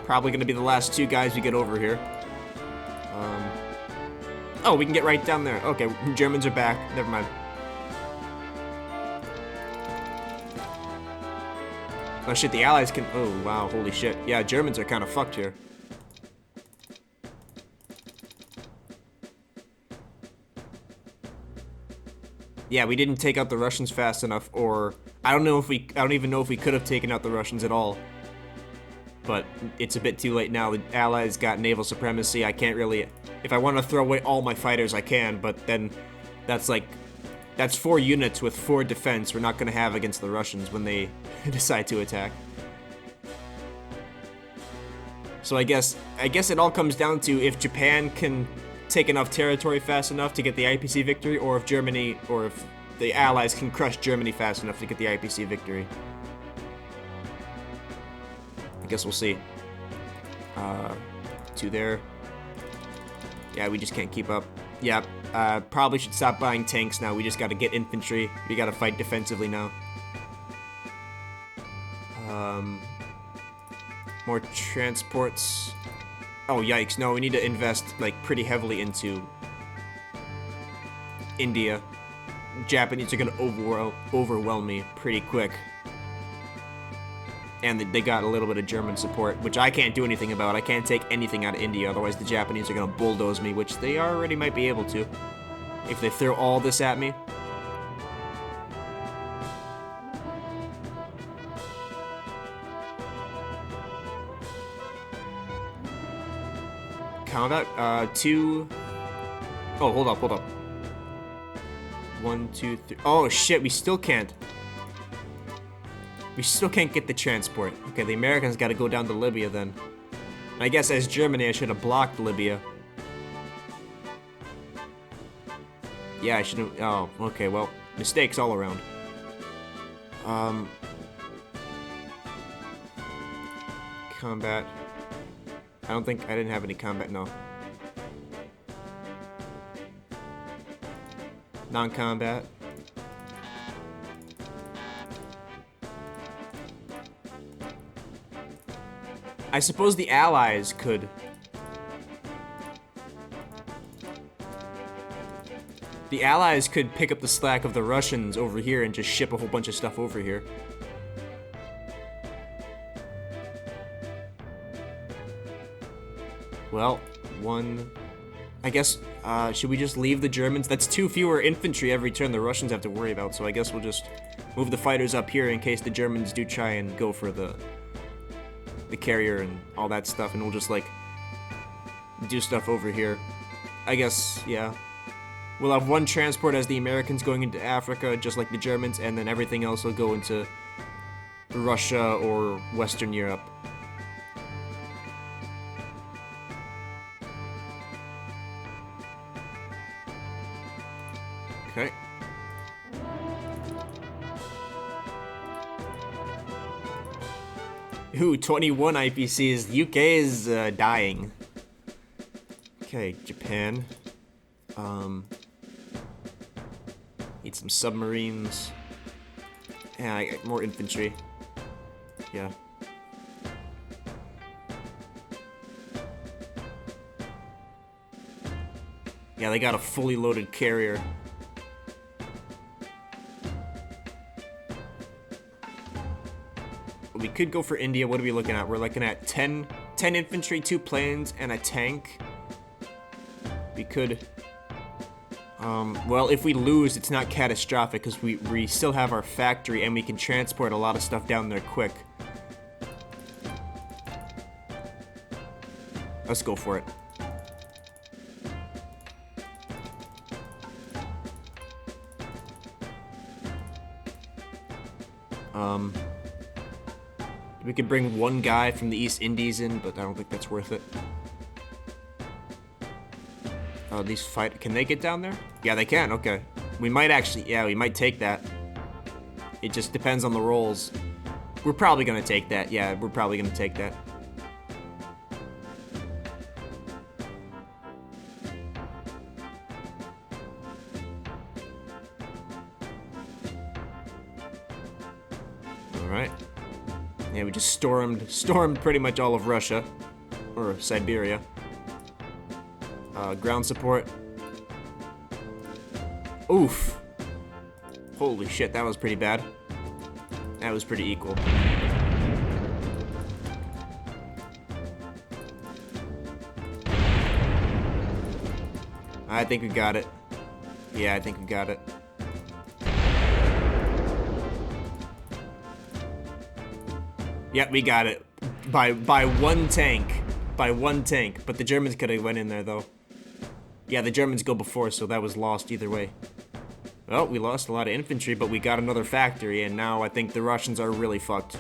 Probably gonna be the last 2 guys we get over here. Oh, we can get right down there. Okay, Germans are back. Never mind. Oh shit, the Allies can... Oh, wow, holy shit. Yeah, Germans are kind of fucked here. Yeah, we didn't take out the Russians fast enough, or... I don't even know if we could have taken out the Russians at all. But it's a bit too late now. The Allies got naval supremacy. I can't really... If I want to throw away all my fighters, I can, but then that's like... That's 4 units with 4 defense we're not going to have against the Russians when they decide to attack. So I guess it all comes down to if Japan can take enough territory fast enough to get the IPC victory, or if Germany, or if the Allies can crush Germany fast enough to get the IPC victory. I guess we'll see. 2 there. Yeah, we just can't keep up. Yeah, probably should stop buying tanks now. We just gotta get infantry. We gotta fight defensively now. More transports. Oh, yikes. No, we need to invest, like, pretty heavily into India. Japanese are gonna overwhelm me pretty quick. And they got a little bit of German support, which I can't do anything about. I can't take anything out of India, otherwise the Japanese are gonna bulldoze me, which they already might be able to, if they throw all this at me. Combat, 2... Oh, hold up. 1, 2, 3... Oh, shit, we still can't. We still can't get the transport. Okay, the Americans gotta go down to Libya then. And I guess as Germany, I should have blocked Libya. Yeah, I should have... Oh, okay, well, mistakes all around. Combat. I didn't have any combat, no. Non-combat. I suppose the Allies could... The Allies could pick up the slack of the Russians over here and just ship a whole bunch of stuff over here. Well, I guess, should we just leave the Germans? That's 2 fewer infantry every turn the Russians have to worry about, so I guess we'll just move the fighters up here in case the Germans do try and go for the carrier and all that stuff, and we'll just, like, do stuff over here. I guess, yeah. We'll have 1 transport as the Americans going into Africa, just like the Germans, and then everything else will go into Russia or Western Europe. Okay. Ooh, 21 IPCs. The UK is dying. Okay, Japan. Need some submarines. Yeah, I got more infantry. Yeah. Yeah, they got a fully loaded carrier. We could go for India. What are we looking at? We're looking at 10 infantry, 2 planes, and a tank. We could... well, if we lose, it's not catastrophic, because we still have our factory, and we can transport a lot of stuff down there quick. Let's go for it. We could bring 1 guy from the East Indies in, but I don't think that's worth it. These can they get down there? Yeah, they can, okay. We might actually, yeah, we might take that. It just depends on the rolls. We're probably gonna take that, yeah, we're probably gonna take that. Alright. Yeah, we just stormed pretty much all of Russia. Or Siberia. Ground support. Oof. Holy shit, that was pretty bad. That was pretty equal. I think we got it. Yeah, I think we got it. Yep, we got it. By one tank. By one tank. But the Germans could have went in there, though. Yeah, the Germans go before, so that was lost either way. Well, we lost a lot of infantry, but we got another factory, and now I think the Russians are really fucked.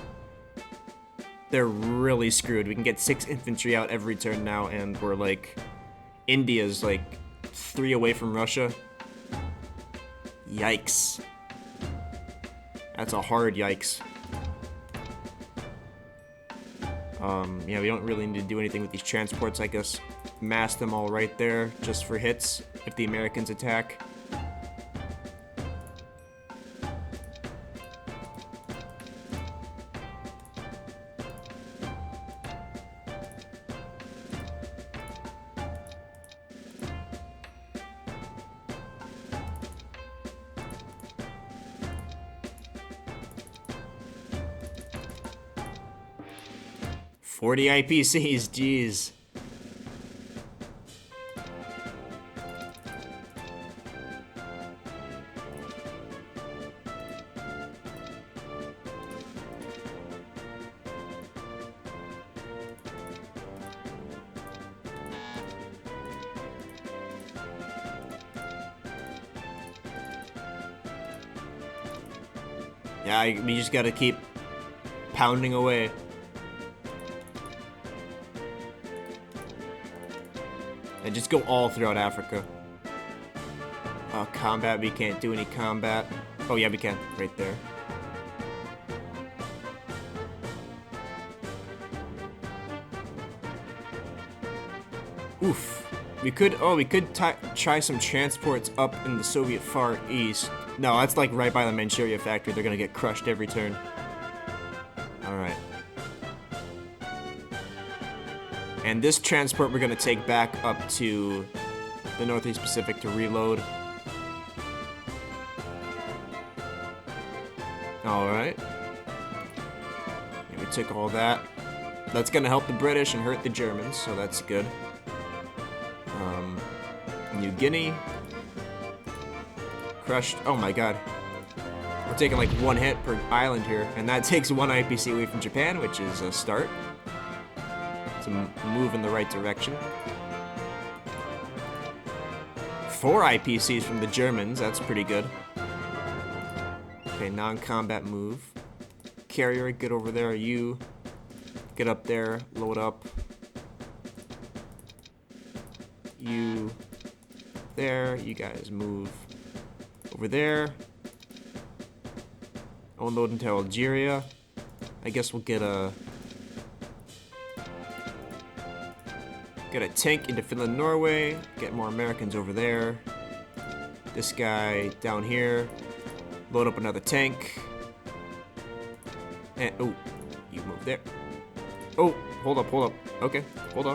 They're really screwed. We can get 6 infantry out every turn now, and we're like... India's like 3 away from Russia. Yikes. That's a hard yikes. Yeah, we don't really need to do anything with these transports, I guess. Mass them all right there, just for hits, if the Americans attack. "40 IPCs, jeez." Yeah, we just gotta keep pounding away. And just go all throughout Africa. Combat, we can't do any combat. Oh yeah, we can, right there. Oof. We could try some transports up in the Soviet Far East. No, that's like right by the Manchuria factory. They're gonna get crushed every turn. Alright. And this transport we're gonna take back up to the Northeast Pacific to reload. Alright. We took all that. That's gonna help the British and hurt the Germans, so that's good. New Guinea. Crushed. Oh my god. We're taking like 1 hit per island here, and that takes 1 IPC away from Japan, which is a start. It's a move in the right direction. 4 IPCs from the Germans, that's pretty good. Okay, non-combat move. Carrier, get over there. You get up there, load up. You there, you guys move over there. Unload into Algeria. I guess we'll get a tank into Finland, Norway. Get more Americans over there. This guy down here. Load up another tank. And oh, you move there. Oh, hold up. Okay, hold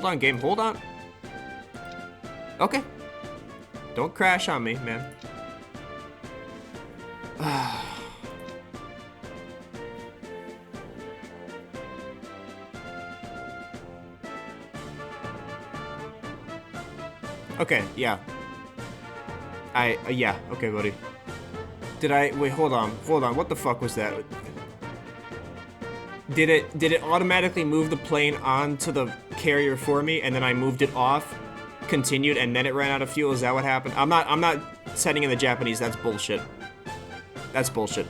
on, game, hold on. Okay. Don't crash on me, man. Okay, yeah. Yeah, okay, buddy. Wait, hold on, what the fuck was that? Did it automatically move the plane onto the carrier for me, and then I moved it off, continued, and then it ran out of fuel? Is that what happened? I'm not setting in the Japanese, that's bullshit. That's bullshit.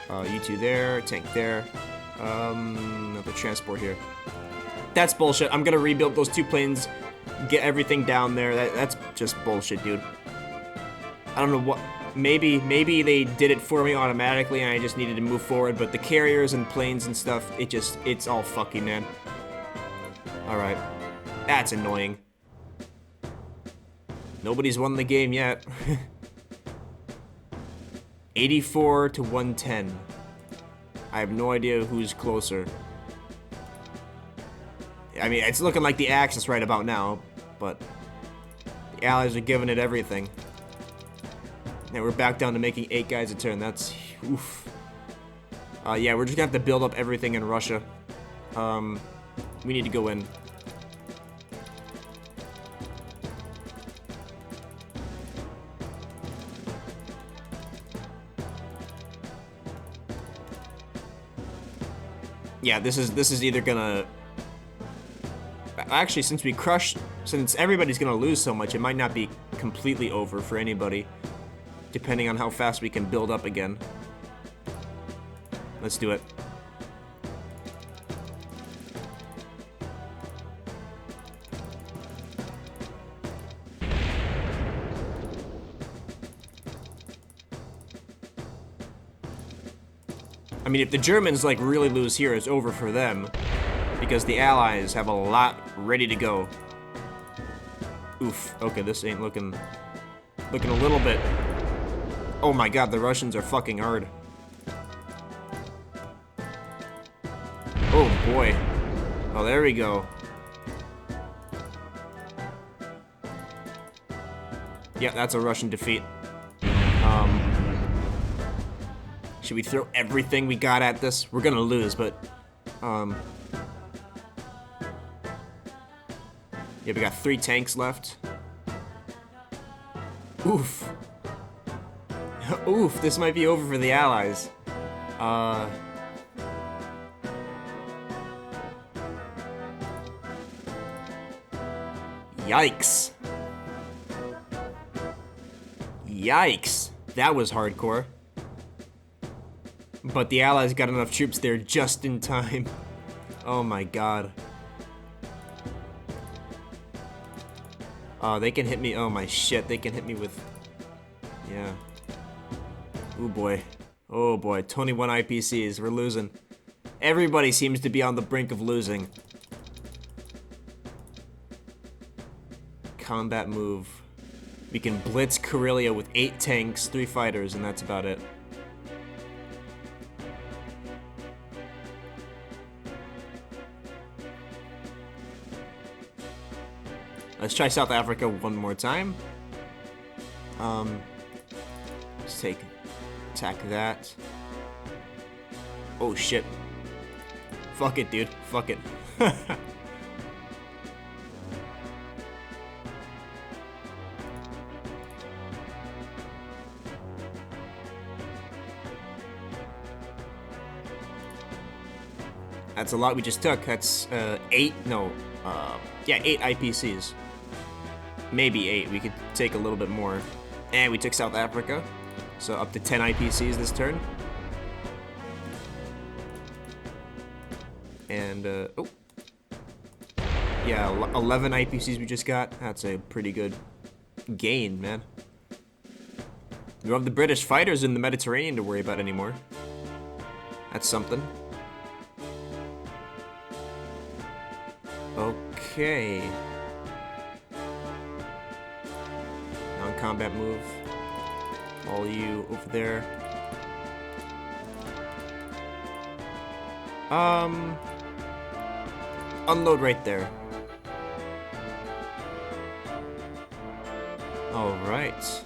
You two there, tank there. Another transport here. That's bullshit. I'm gonna rebuild those 2 planes, get everything down there. That's just bullshit, dude. I don't know what. Maybe they did it for me automatically and I just needed to move forward, but the carriers and planes and stuff, it's all fucky, man. Alright. That's annoying. Nobody's won the game yet. 84 to 110. I have no idea who's closer. I mean, it's looking like the Axis right about now, but the Allies are giving it everything. And we're back down to making 8 guys a turn. That's oof. Yeah, we're just gonna have to build up everything in Russia. We need to go in. Yeah, this is either gonna... Actually, since everybody's gonna lose so much, it might not be completely over for anybody, depending on how fast we can build up again. Let's do it. I mean, if the Germans, like, really lose here, it's over for them. Because the Allies have a lot ready to go. Oof. Okay, this ain't looking a little bit... Oh my god, the Russians are fucking hard. Oh boy. Oh, there we go. Yeah, that's a Russian defeat. Should we throw everything we got at this? We're gonna lose, but... Yeah, we got 3 tanks left. Oof. Oof, this might be over for the Allies. Yikes. Yikes. That was hardcore. But the Allies got enough troops there just in time. Oh my god. Oh, they can hit me. Oh my shit, they can hit me with... Yeah. Ooh boy. Oh boy, 21 IPCs, we're losing. Everybody seems to be on the brink of losing. Combat move. We can blitz Karelia with 8 tanks, 3 fighters, and that's about it. Let's try South Africa one more time. Let's attack that. Oh shit. Fuck it, dude. Fuck it. That's a lot we just took. That's 8, no, yeah, 8 IPCs. Maybe 8, we could take a little bit more. And we took South Africa, so up to 10 IPCs this turn. And, oh. Yeah, 11 IPCs we just got. That's a pretty good gain, man. We don't have the British fighters in the Mediterranean to worry about anymore. That's something. Okay. Non-combat move. All you over there. Unload right there. Alright.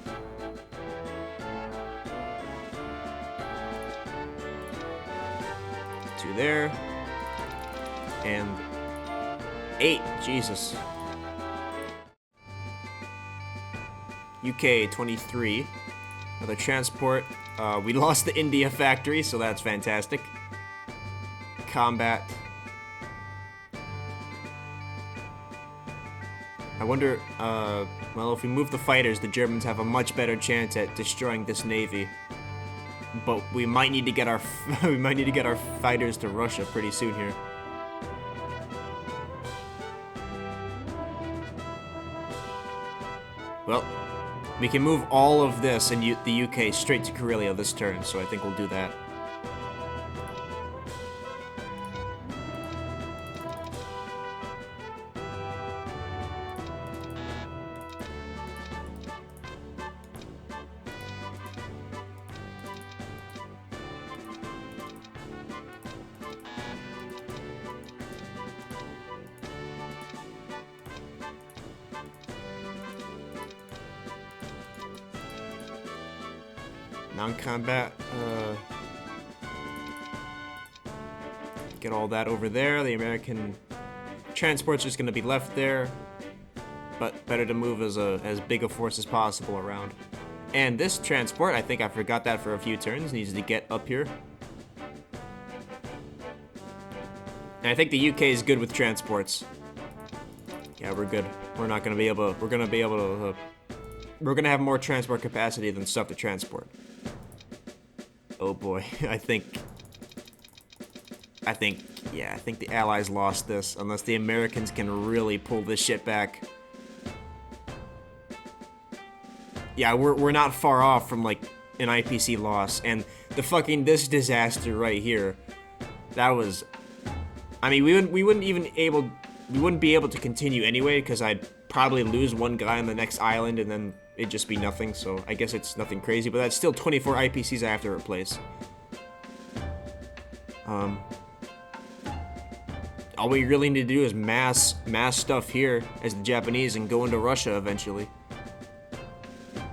Two there. And 8, Jesus. UK 23. Another transport. We lost the India factory, so that's fantastic. Combat. I wonder, well, if we move the fighters, the Germans have a much better chance at destroying this navy. But we might need to get our fighters to Russia pretty soon here. Well, we can move all of this in the UK straight to Karelia this turn, so I think we'll do that. Non-combat, get all that over there. The American transport's just gonna be left there, but better to move as big a force as possible around. And this transport, I think I forgot that for a few turns, needs to get up here. And I think the UK is good with transports. Yeah, we're good. We're gonna have more transport capacity than stuff to transport. Oh boy, I think the Allies lost this, unless the Americans can really pull this shit back. Yeah, we're not far off from like an IPC loss, and this disaster right here, that was, I mean, we wouldn't be able to continue anyway, because I'd probably lose one guy on the next island and then it'd just be nothing, so I guess it's nothing crazy, but that's still 24 IPCs I have to replace. All we really need to do is mass stuff here as the Japanese and go into Russia eventually.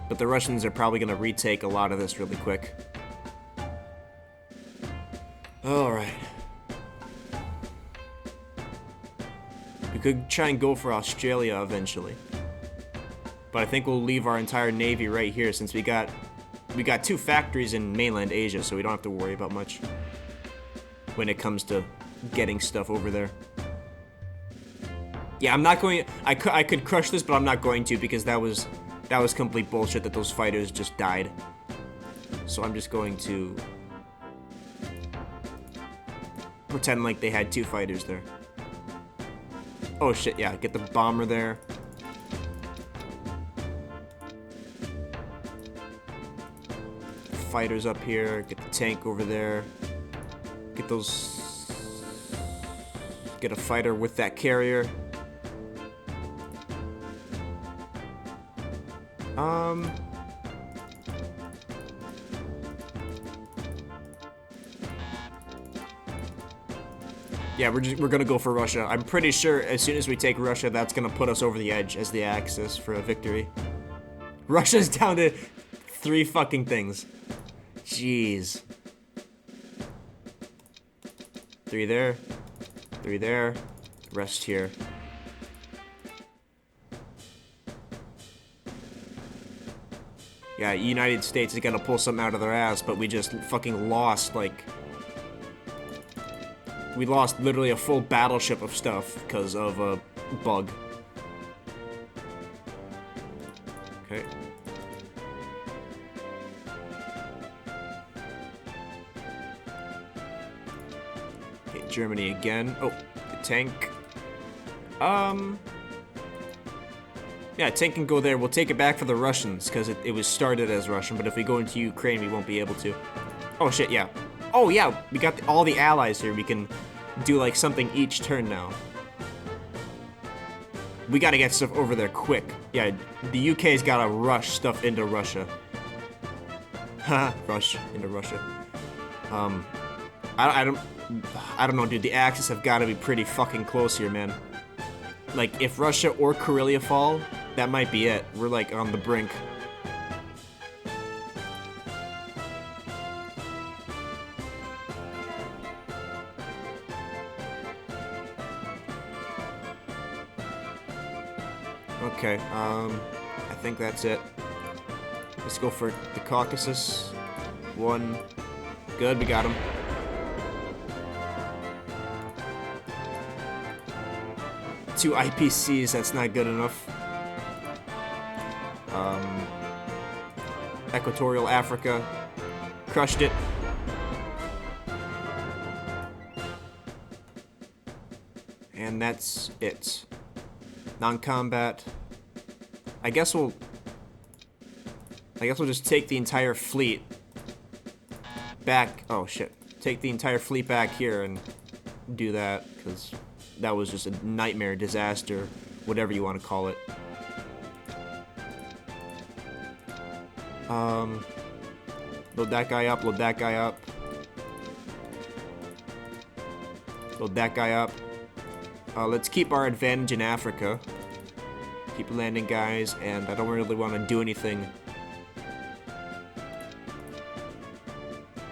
But the Russians are probably gonna retake a lot of this really quick. Alright. We could try and go for Australia eventually. But I think we'll leave our entire navy right here since we got 2 factories in mainland Asia, so we don't have to worry about much when it comes to getting stuff over there. Yeah, I'm not going. I could crush this, but I'm not going to because that was complete bullshit that those fighters just died. So I'm just going to pretend like they had 2 fighters there. Oh shit, yeah, get the bomber there. Fighters up here, get the tank over there. Get a fighter with that carrier. Yeah, we're gonna go for Russia. I'm pretty sure as soon as we take Russia, that's gonna put us over the edge as the Axis for a victory. Russia's down to 3 fucking things. Jeez. 3 there. 3 there. Rest here. Yeah, United States is gonna pull something out of their ass, but we just fucking lost, like... We lost literally a full battleship of stuff because of a bug. Okay. Okay, Germany again. Oh, the tank. Yeah, tank can go there. We'll take it back for the Russians because it was started as Russian, but if we go into Ukraine, we won't be able to. Oh shit, yeah. Oh yeah, we got all the allies here. We can do like something each turn now. We gotta get stuff over there quick. Yeah, the UK's gotta rush stuff into Russia. Haha, rush into Russia. I don't know, dude. The Axis have gotta be pretty fucking close here, man. Like, if Russia or Karelia fall, that might be it. We're like on the brink. Okay, I think that's it. Let's go for the Caucasus. 1. Good, we got him. Two IPCs, that's not good enough. Equatorial Africa. Crushed it. And that's it. Non-combat. I guess we'll just take the entire fleet back. Oh shit. Take the entire fleet back here and do that, because that was just a nightmare, disaster, whatever you want to call it. Load that guy up, load that guy up. Load that guy up. Let's keep our advantage in Africa. Keep landing guys, and I don't really want to do anything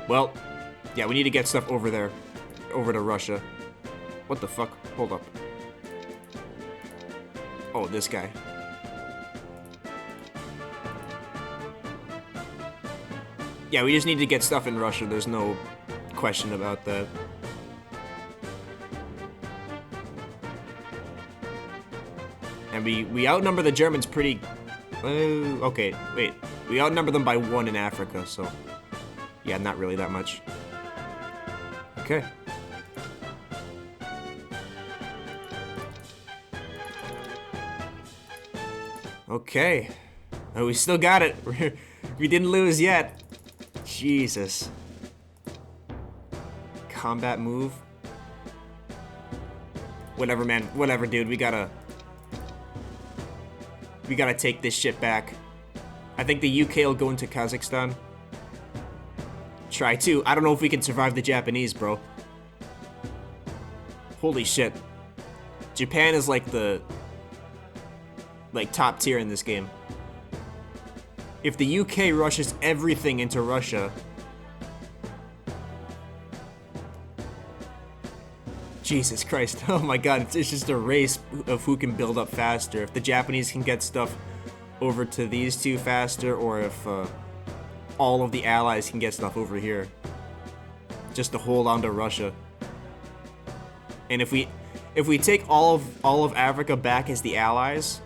Well, yeah, we need to get stuff over there. Over to Russia. What the fuck? Hold up. Oh, this guy. Yeah, we just need to get stuff in Russia. There's no question about that. And we outnumber the Germans pretty... okay, wait. We outnumber them by 1 in Africa, so... Yeah, not really that much. Okay. Okay. Oh, we still got it. We didn't lose yet. Jesus. Combat move. Whatever, man. Whatever, dude. We gotta take this shit back. I think the UK will go into Kazakhstan. Try to. I don't know if we can survive the Japanese, bro. Holy shit. Japan is like the... like top tier in this game. If the UK rushes everything into Russia... Jesus Christ. Oh my god, it's just a race of who can build up faster. If the Japanese can get stuff over to these two faster, or if all of the allies can get stuff over here. Just to hold on to Russia. And if we take all of Africa back as the allies,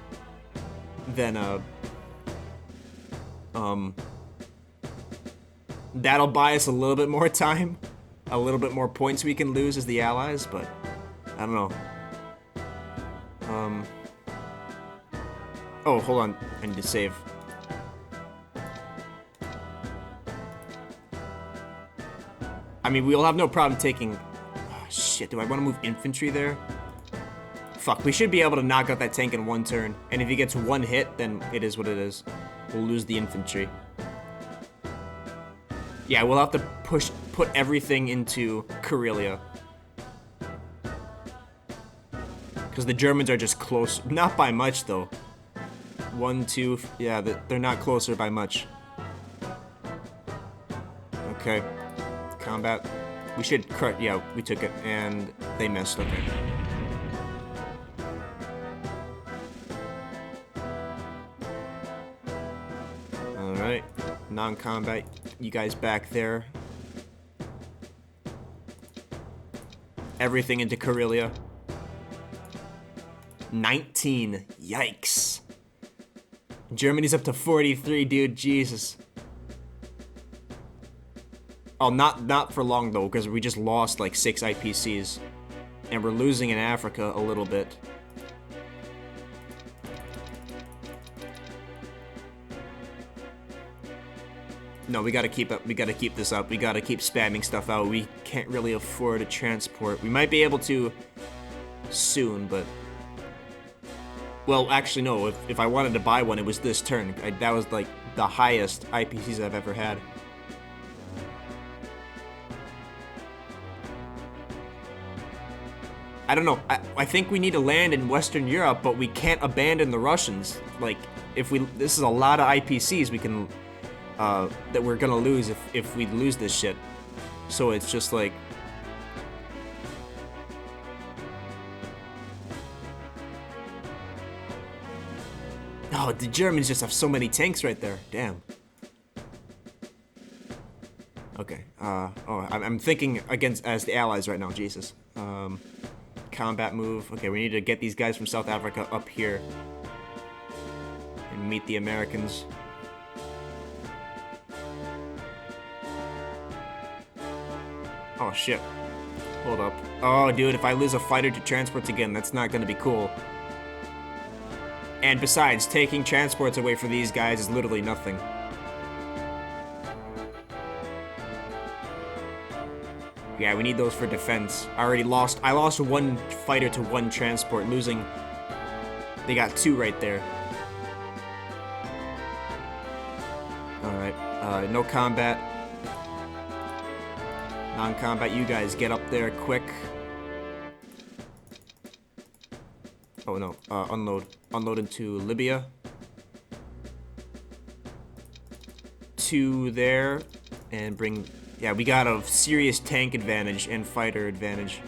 then that'll buy us a little bit more time, a little bit more points we can lose as the allies, but I don't know. Oh, hold on, I need to save. I mean, we'll have no problem taking... Oh, shit, do I want to move infantry there? Fuck, we should be able to knock out that tank in 1 turn. And if he gets 1 hit, then it is what it is. We'll lose the infantry. Yeah, we'll have to put everything into Karelia. Because the Germans are just close. Not by much, though. 1, 2... Yeah, they're not closer by much. Okay. Combat. We should... Yeah, we took it. And they missed. Okay. Alright. Non-combat. You guys back there. Everything into Karelia. 19. Yikes. Germany's up to 43, dude. Jesus. Oh, not for long, though, because we just lost, like, 6 IPCs. And we're losing in Africa a little bit. No, we gotta keep up. We gotta keep this up. We gotta keep spamming stuff out. We can't really afford a transport. We might be able to soon, but... Well, actually, no. If I wanted to buy one, it was this turn. That was, like, the highest IPCs I've ever had. I don't know. I think we need to land in Western Europe, but we can't abandon the Russians. Like, if we... This is a lot of IPCs we can... that we're gonna lose if we lose this shit. So it's just like... Oh, the Germans just have so many tanks right there. Damn. Okay. Oh, I'm thinking against as the allies right now. Jesus. Combat move. Okay, we need to get these guys from South Africa up here and meet the Americans. Oh shit. Hold up. Oh, dude, if I lose a fighter to transports again, that's not gonna be cool. And besides, taking transports away from these guys is literally nothing. Yeah, we need those for defense. I lost 1 fighter to 1 transport, losing... They got 2 right there. Alright, no combat. Non-combat, you guys get up there quick. Oh no, unload. Unload into Libya. 2 there, and bring Yeah, we got a serious tank advantage and fighter advantage.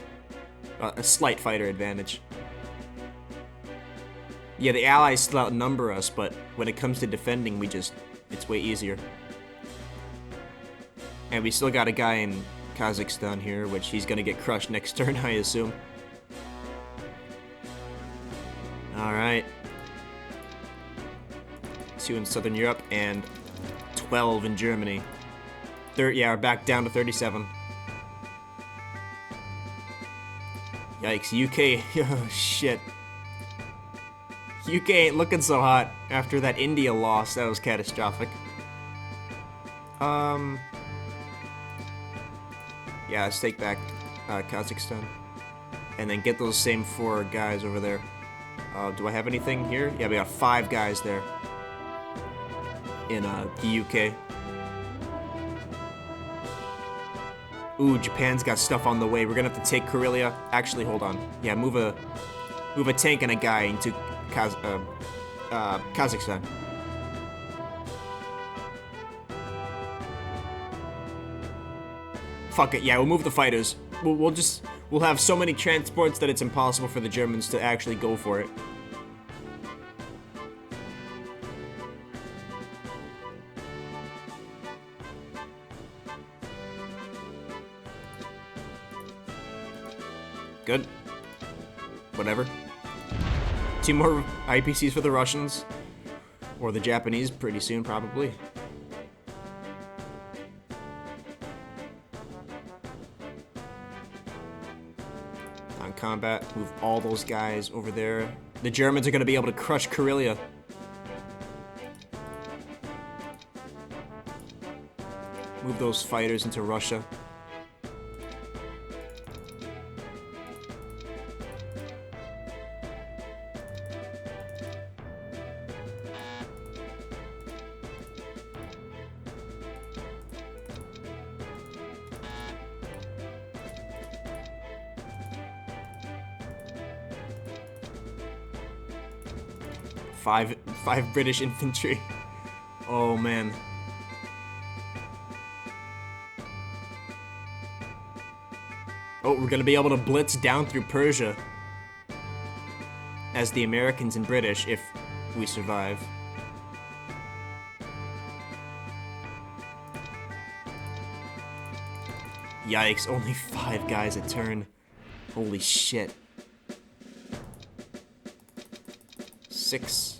A slight fighter advantage. Yeah, the Allies still outnumber us, but when it comes to defending, it's way easier. And we still got a guy in Kazakhstan here, which he's gonna get crushed next turn, I assume. Alright. 2 in Southern Europe and 12 in Germany. Yeah, we're back down to 37. Yikes, UK, oh shit. UK ain't looking so hot after that India loss. That was catastrophic. Yeah, let's take back Kazakhstan. And then get those same 4 guys over there. Do I have anything here? Yeah, we got 5 guys there. In the UK. Ooh, Japan's got stuff on the way. We're gonna have to take Karelia. Actually, hold on. Yeah, move a tank and a guy into Kazakhstan. Fuck it. Yeah, we'll move the fighters. We'll have so many transports that it's impossible for the Germans to actually go for it. Good. Whatever. 2 more IPCs for the Russians. Or the Japanese pretty soon, probably. On combat, move all those guys over there. The Germans are going to be able to crush Karelia. Move those fighters into Russia. Five British infantry. Oh man. Oh, we're gonna be able to blitz down through Persia as the Americans and British if we survive. Yikes, only 5 guys a turn. Holy shit. 6.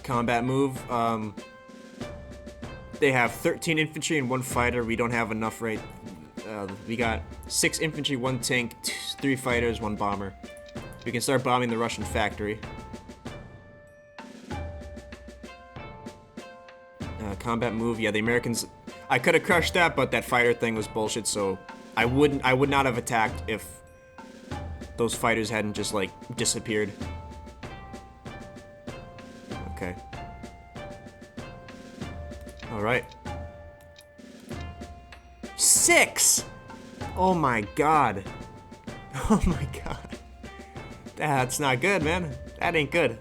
Combat move. They have 13 infantry and 1 fighter. We don't have enough, right? We got 6 infantry, 1 tank, 3 fighters, 1 bomber. We can start bombing the Russian factory. Combat move. Yeah, the Americans. I could have crushed that, but that fighter thing was bullshit. So I would not have attacked if those fighters hadn't just like disappeared. Okay. All right. 6. Oh my god. Oh my god. That's not good, man. That ain't good.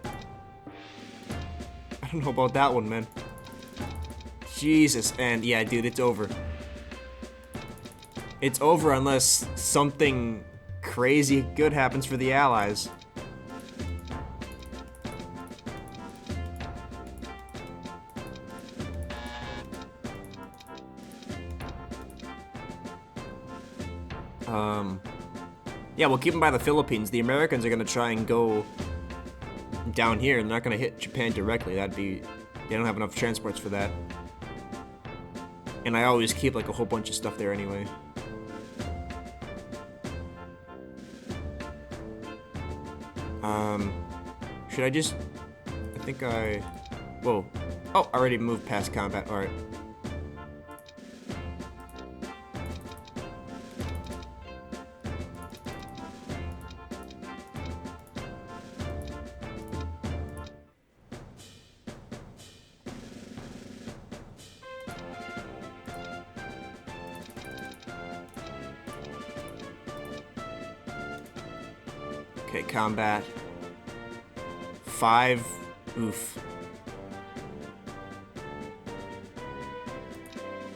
I don't know about that one, man. Jesus, and yeah, dude, it's over. It's over unless something crazy good happens for the Allies. Yeah, we'll keep them by the Philippines. The Americans are gonna try and go down here. They're not gonna hit Japan directly. They don't have enough transports for that. And I always keep like a whole bunch of stuff there anyway. Should I just... Whoa. Oh, I already moved past combat. Alright. Okay, combat. 5. Oof.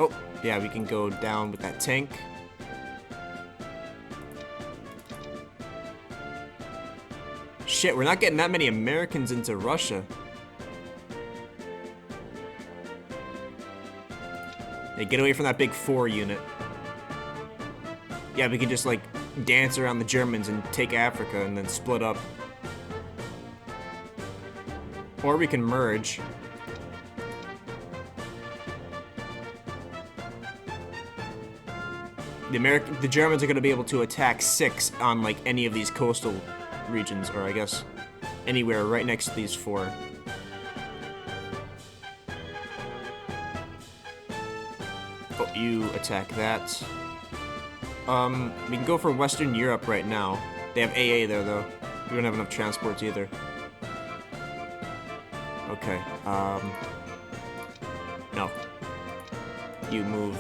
Oh, yeah, we can go down with that tank. Shit, we're not getting that many Americans into Russia. Hey, get away from that big 4 unit. Yeah, we can just, like, dance around the Germans and take Africa and then split up. Or we can merge. The Germans are going to be able to attack 6 on, like, any of these coastal regions, or I guess anywhere right next to these 4. Oh, you attack that. We can go for Western Europe right now. They have AA there, though. We don't have enough transports either. Okay, no. You move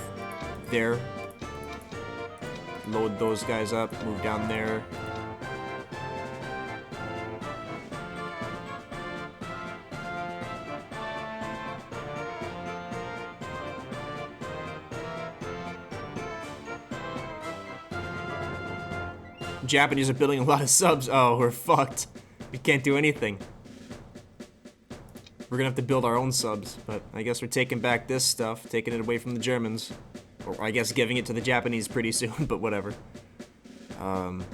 there. Load those guys up, move down there. Japanese are building a lot of subs. Oh, we're fucked. We can't do anything. We're gonna have to build our own subs, but I guess we're taking back this stuff, taking it away from the Germans. Or I guess giving it to the Japanese pretty soon, but whatever. Oh,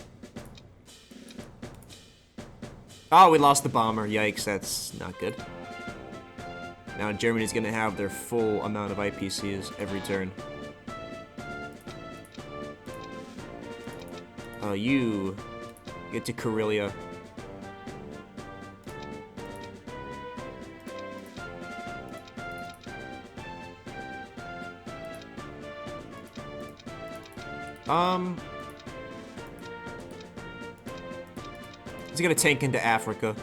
we lost the bomber. Yikes, that's not good. Now Germany's gonna have their full amount of IPCs every turn. You get to Karelia. He's gonna tank into Africa.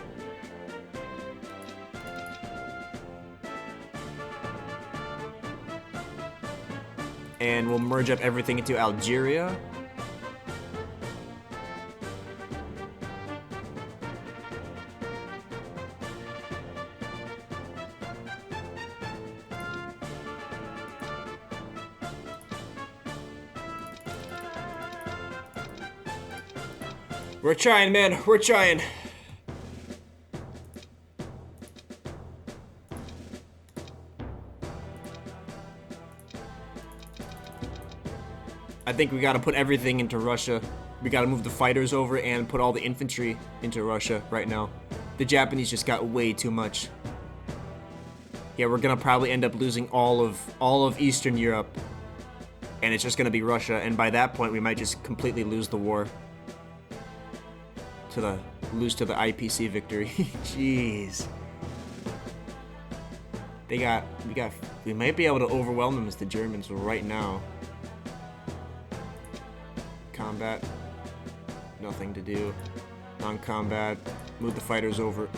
And we'll merge up everything into Algeria. We're trying, man. We're trying. I think we gotta put everything into Russia. We gotta move the fighters over and put all the infantry into Russia right now. The Japanese just got way too much. Yeah, we're gonna probably end up losing all of Eastern Europe. And it's just gonna be Russia, and by that point we might just completely lose the war. Lose to the IPC victory. Jeez. We might be able to overwhelm them as the Germans right now. Combat. Nothing to do. Non-combat. Move the fighters over.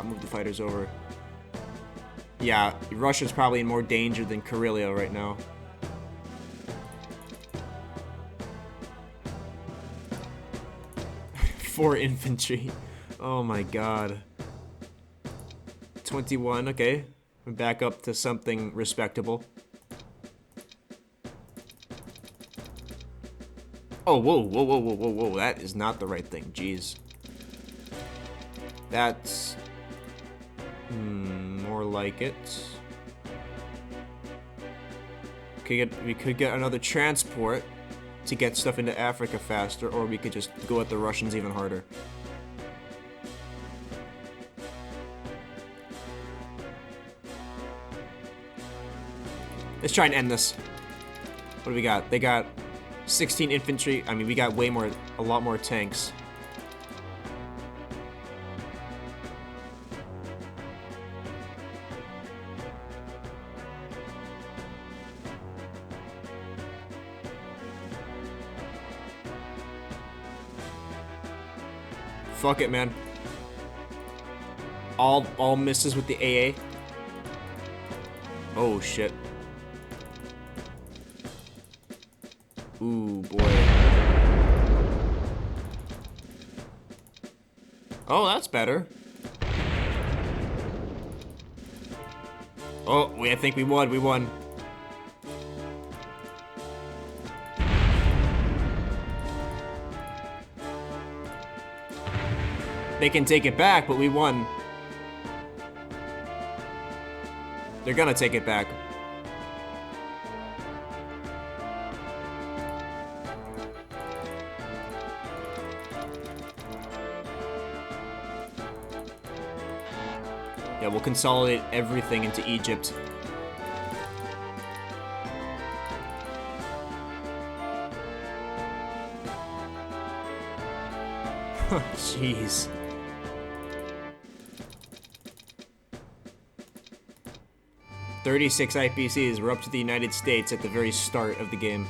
Move the fighters over. Yeah, Russia's probably in more danger than Karelia right now. Four infantry. Oh my god. 21, okay. We're back up to something respectable. Oh, whoa, whoa, whoa, whoa, whoa, whoa. That is not the right thing. Jeez. That's... more like it. We could get another transport to get stuff into Africa faster, or we could just go at the Russians even harder. Let's try and end this. What do we got? They got 16 infantry. I mean, we got a lot more tanks. Fuck it, man. All misses with the AA. Oh shit. Ooh boy. Oh, that's better. Oh, I think we won. We won. They can take it back, but we won. They're gonna take it back. Yeah, we'll consolidate everything into Egypt. Jeez. "36 IPCs. We're up to the United States at the very start of the game.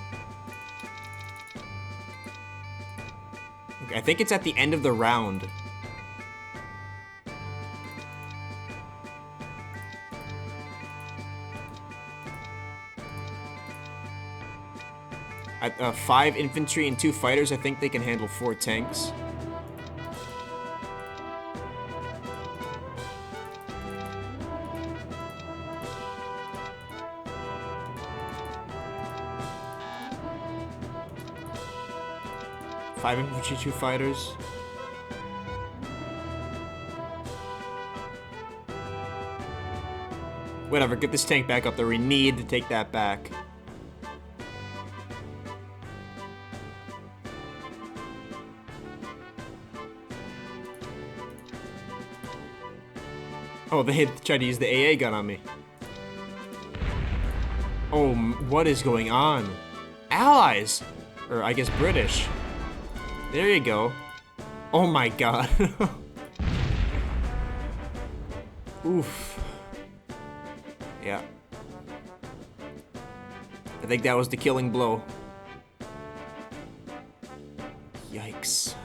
Okay, I think it's at the end of the round. At 5 infantry and 2 fighters, I think they can handle 4 tanks. Five infantry, 2 fighters. Whatever, get this tank back up there. We need to take that back. Oh, they tried to use the AA gun on me. Oh, what is going on? Allies! Or, I guess, British. There you go. Oh my god. Oof. Yeah. I think that was the killing blow. Yikes.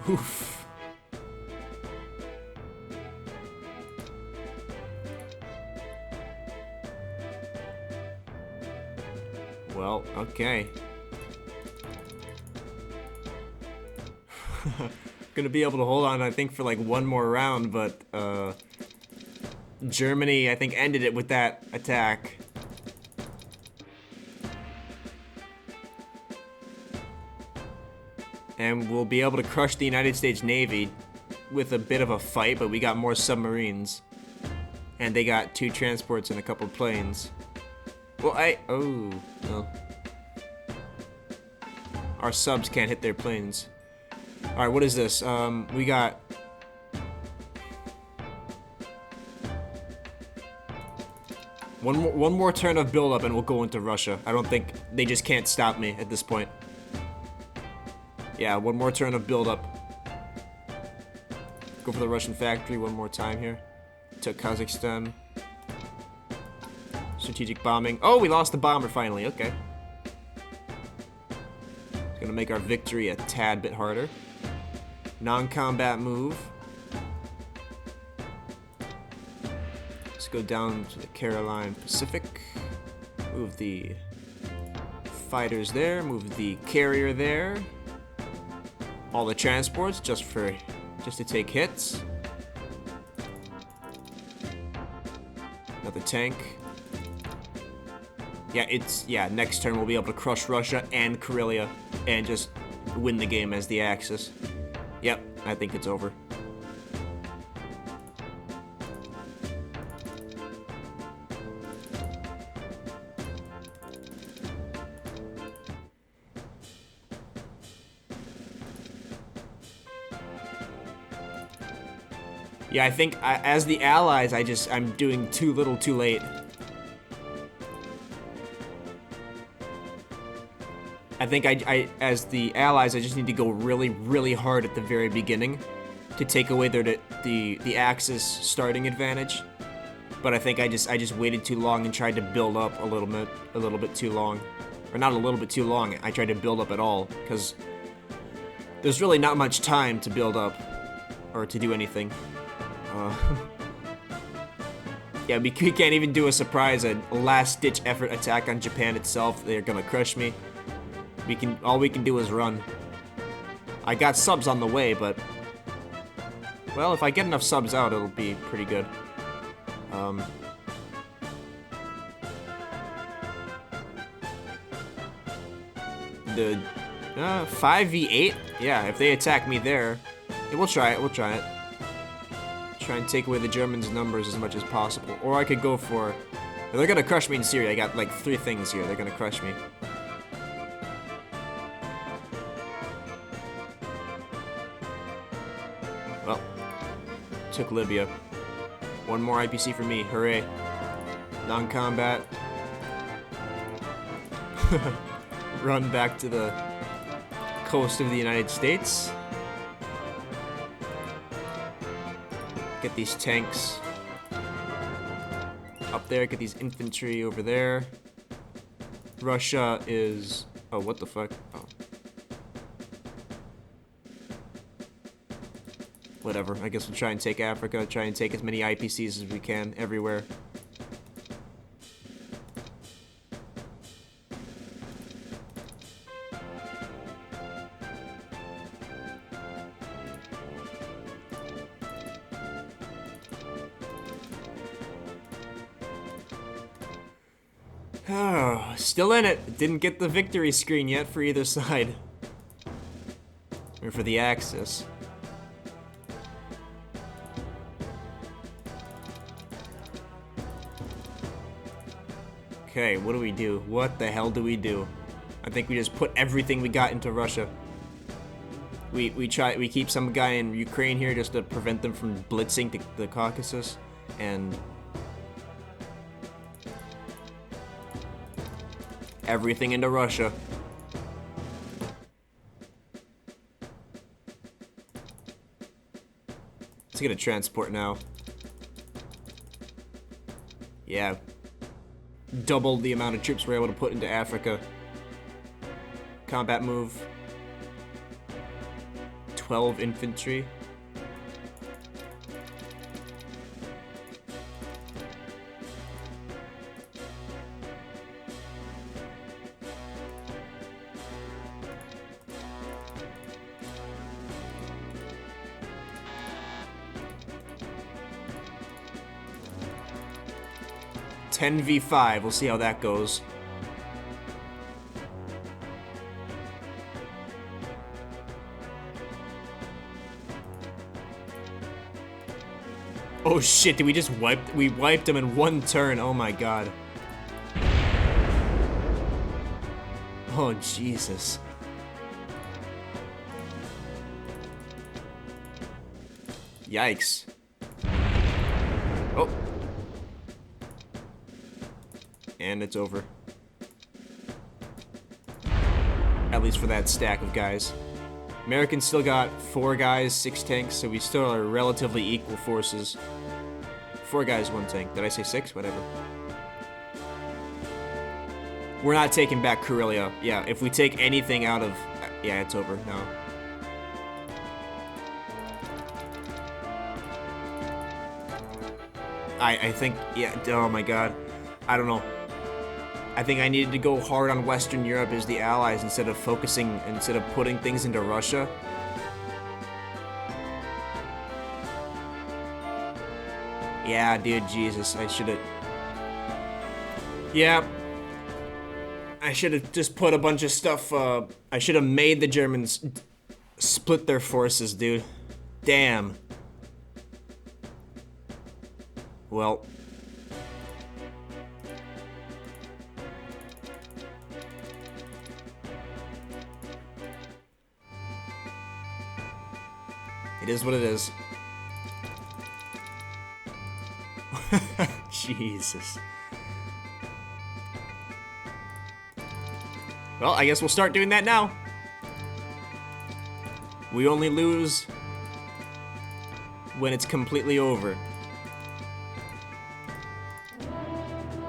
Oof. Well, okay. Gonna be able to hold on, I think, for like one more round, but Germany, I think, ended it with that attack. And we'll be able to crush the United States Navy with a bit of a fight, but we got more submarines. And they got 2 transports and a couple planes. Well, oh, no. Our subs can't hit their planes. Alright, what is this? We got... One more turn of build-up and we'll go into Russia. I don't think... They just can't stop me at this point. Yeah, one more turn of build-up. Go for the Russian factory one more time here. Took Kazakhstan. Strategic bombing. Oh, we lost the bomber finally. Okay. It's gonna make our victory a tad bit harder. Non-combat move. Let's go down to the Caroline Pacific. Move the fighters there. Move the carrier there. All the transports just to take hits. Another tank. Yeah, next turn we'll be able to crush Russia and Karelia and just win the game as the Axis. Yep, I think it's over. Yeah, I think as the Allies, I'm doing too little too late. I think as the Allies, I just need to go really, really hard at the very beginning to take away the Axis starting advantage. But I think I just waited too long and tried to build up a little bit too long. Or not a little bit too long, I tried to build up at all, because there's really not much time to build up, or to do anything. Yeah, we can't even do a surprise, a last-ditch effort attack on Japan itself. They're gonna crush me. All we can do is run. I got subs on the way, but well, if I get enough subs out, it'll be pretty good. The 5v8? Yeah, if they attack me there, we'll try it. We'll try it. Try and take away the Germans' numbers as much as possible. Or I could go for... They're gonna crush me in Syria. I got like 3 things here. They're gonna crush me. Well, took Libya. 1 more IPC for me. Hooray. Non-combat. Run back to the coast of the United States. Get these tanks up there, get these infantry over there. Russia is... Oh, what the fuck? Oh. Whatever, I guess we'll try and take Africa, try and take as many IPCs as we can everywhere. Oh, still in it. Didn't get the victory screen yet for either side. Or for the Axis. Okay, what do we do? What the hell do we do? I think we just put everything we got into Russia. We keep some guy in Ukraine here just to prevent them from blitzing the Caucasus, and everything into Russia. Let's get a transport now. Yeah. Doubled the amount of troops we're able to put into Africa. Combat move. 12 infantry. v5, we'll see how that goes. Oh shit, did we wiped them in 1 turn, oh my god. Oh Jesus. Yikes. Oh. And it's over. At least for that stack of guys. Americans still got 4 guys, 6 tanks, so we still are relatively equal forces. 4 guys, 1 tank. Did I say 6? Whatever. We're not taking back Karelia. Yeah, if we take anything out of... Yeah, it's over. No. I think... Yeah, oh my god. I don't know. I think I needed to go hard on Western Europe as the allies instead of putting things into Russia. Yeah, dude, Jesus, I should've... Yeah. I should've just put a bunch of stuff, I should've made the Germans split their forces, dude. Damn. Well... It is what it is. Jesus. Well, I guess we'll start doing that now. We only lose when it's completely over.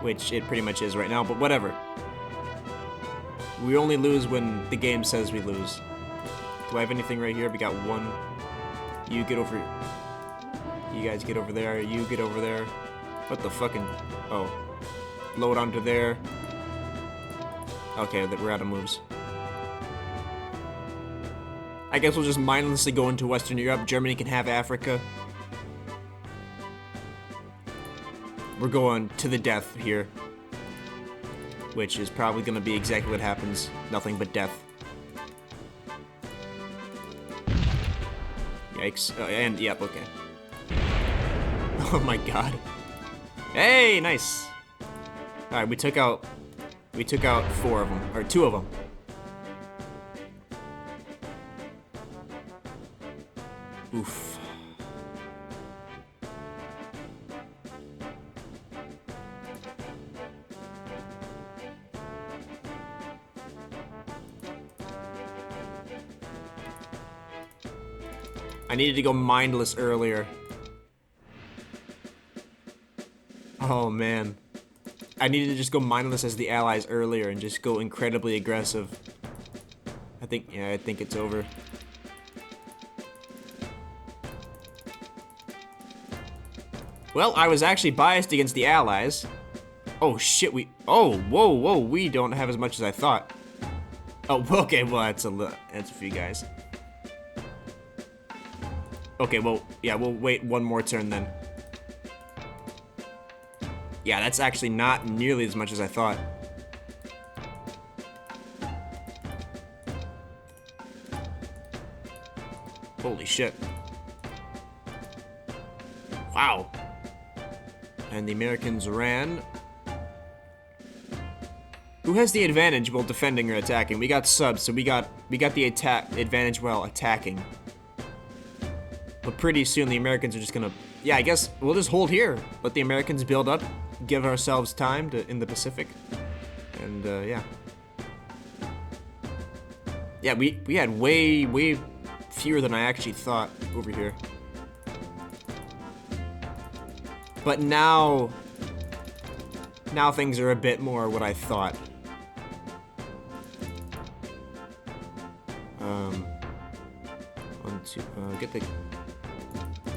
Which it pretty much is right now, but whatever. We only lose when the game says we lose. Do I have anything right here? We got 1. You get over... You guys get over there. You get over there. What the fucking... Oh. Load onto there. Okay, we're out of moves. I guess we'll just mindlessly go into Western Europe. Germany can have Africa. We're going to the death here. Which is probably going to be exactly what happens. Nothing but death. Yikes. And, yep, okay. Oh my god. Hey, nice! Alright, we took out 4 of them. Or 2 of them. Oof. I needed to go mindless earlier. Oh man. I needed to just go mindless as the allies earlier and just go incredibly aggressive. I think it's over. Well, I was actually biased against the allies. Oh shit, whoa, we don't have as much as I thought. Oh, okay, well that's a few guys. Okay, well, yeah, we'll wait one more turn then. Yeah, that's actually not nearly as much as I thought. Holy shit. Wow. And the Americans ran. Who has the advantage while defending or attacking? We got subs, so we got the advantage while attacking. But pretty soon the Americans are just gonna... Yeah, I guess we'll just hold here. Let the Americans build up. Give ourselves time in the Pacific. And, yeah. Yeah, we had way fewer than I actually thought over here. But now things are a bit more what I thought.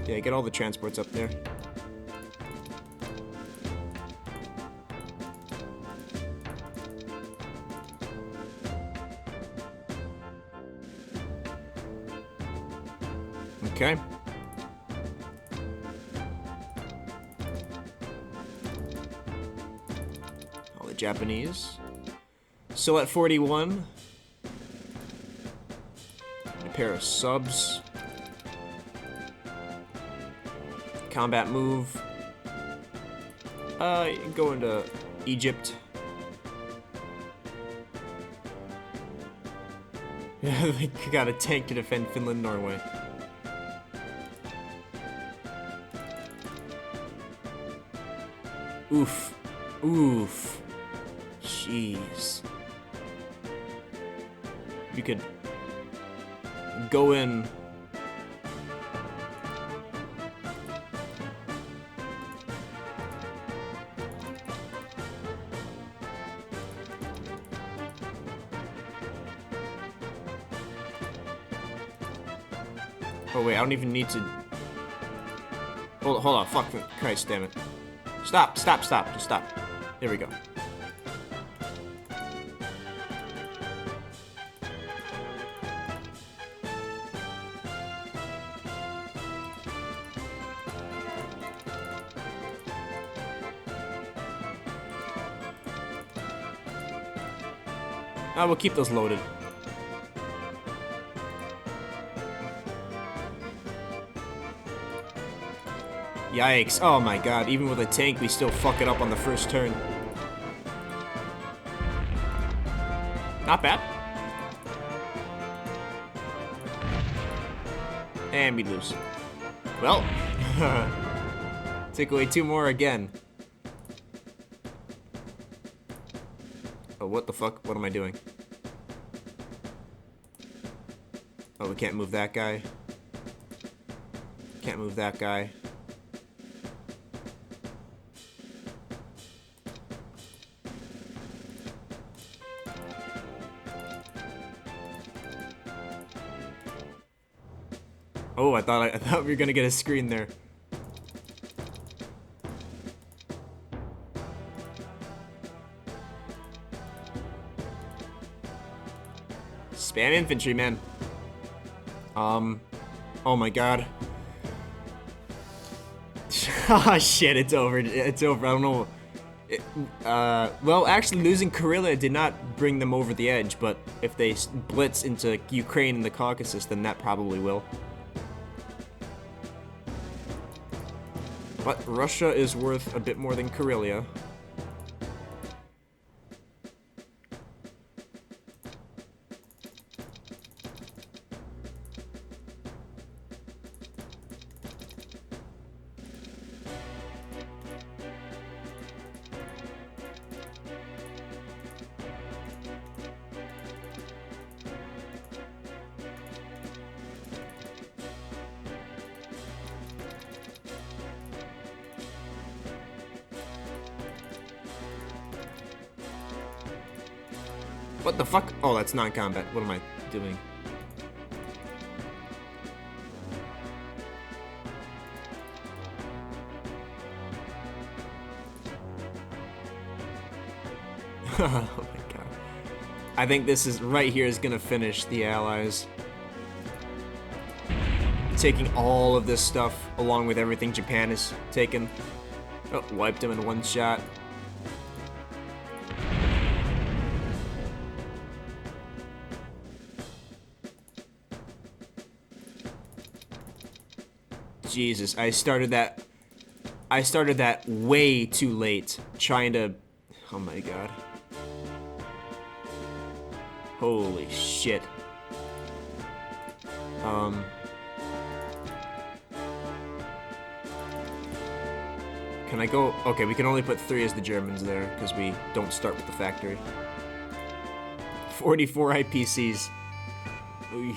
Get all the transports up there. Okay. All the Japanese. Still at 41. A pair of subs. Combat move. Go into Egypt. Yeah, they got a tank to defend Finland, Norway. Oof. Oof. Jeez. You could go in. Oh wait, I don't even need to... Hold on, fuck Christ, damn it. Stop, just stop. There we go. We'll keep those loaded. Yikes. Oh my god, even with a tank, we still fuck it up on the first turn. Not bad. And we lose. Well, take away 2 more again. Oh, what the fuck? What am I doing? Oh, we can't move that guy. Can't move that guy. Oh, I thought we were gonna get a screen there. Spam infantry, man. Oh my god. Ah, shit, it's over. It's over. I don't know. Well, actually, losing Karelia did not bring them over the edge, but if they blitz into Ukraine and the Caucasus, then that probably will. But Russia is worth a bit more than Karelia. What the fuck? Oh, that's non-combat. What am I doing? Oh my god. I think this is right here is gonna finish the Allies. Taking all of this stuff along with everything Japan is taken. Oh, wiped him in one shot. Jesus, I started that way too late, trying to, oh my god. Holy shit. Can I go, okay, we can only put 3 as the Germans there, because we don't start with the factory. 44 IPCs. Oy.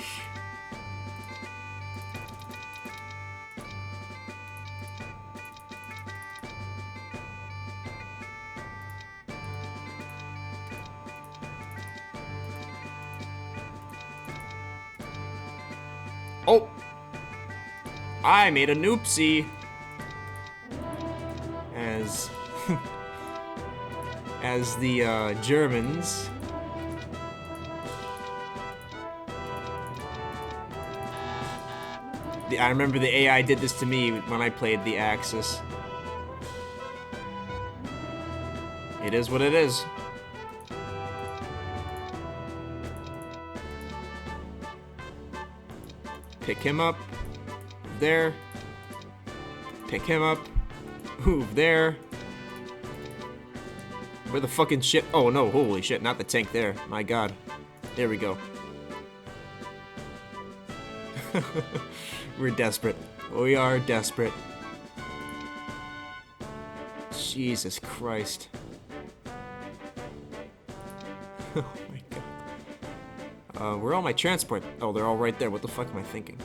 Oh! I made a noopsie! As the Germans I remember the AI did this to me when I played the Axis. It is what it is. Pick him up. There. Pick him up. Move there. Where the fucking shit? Oh no, holy shit, not the tank there. My god. There we go. We're desperate. We are desperate. Jesus Christ. Oh my god. Where are all my transport? Oh, they're all right there. What the fuck am I thinking?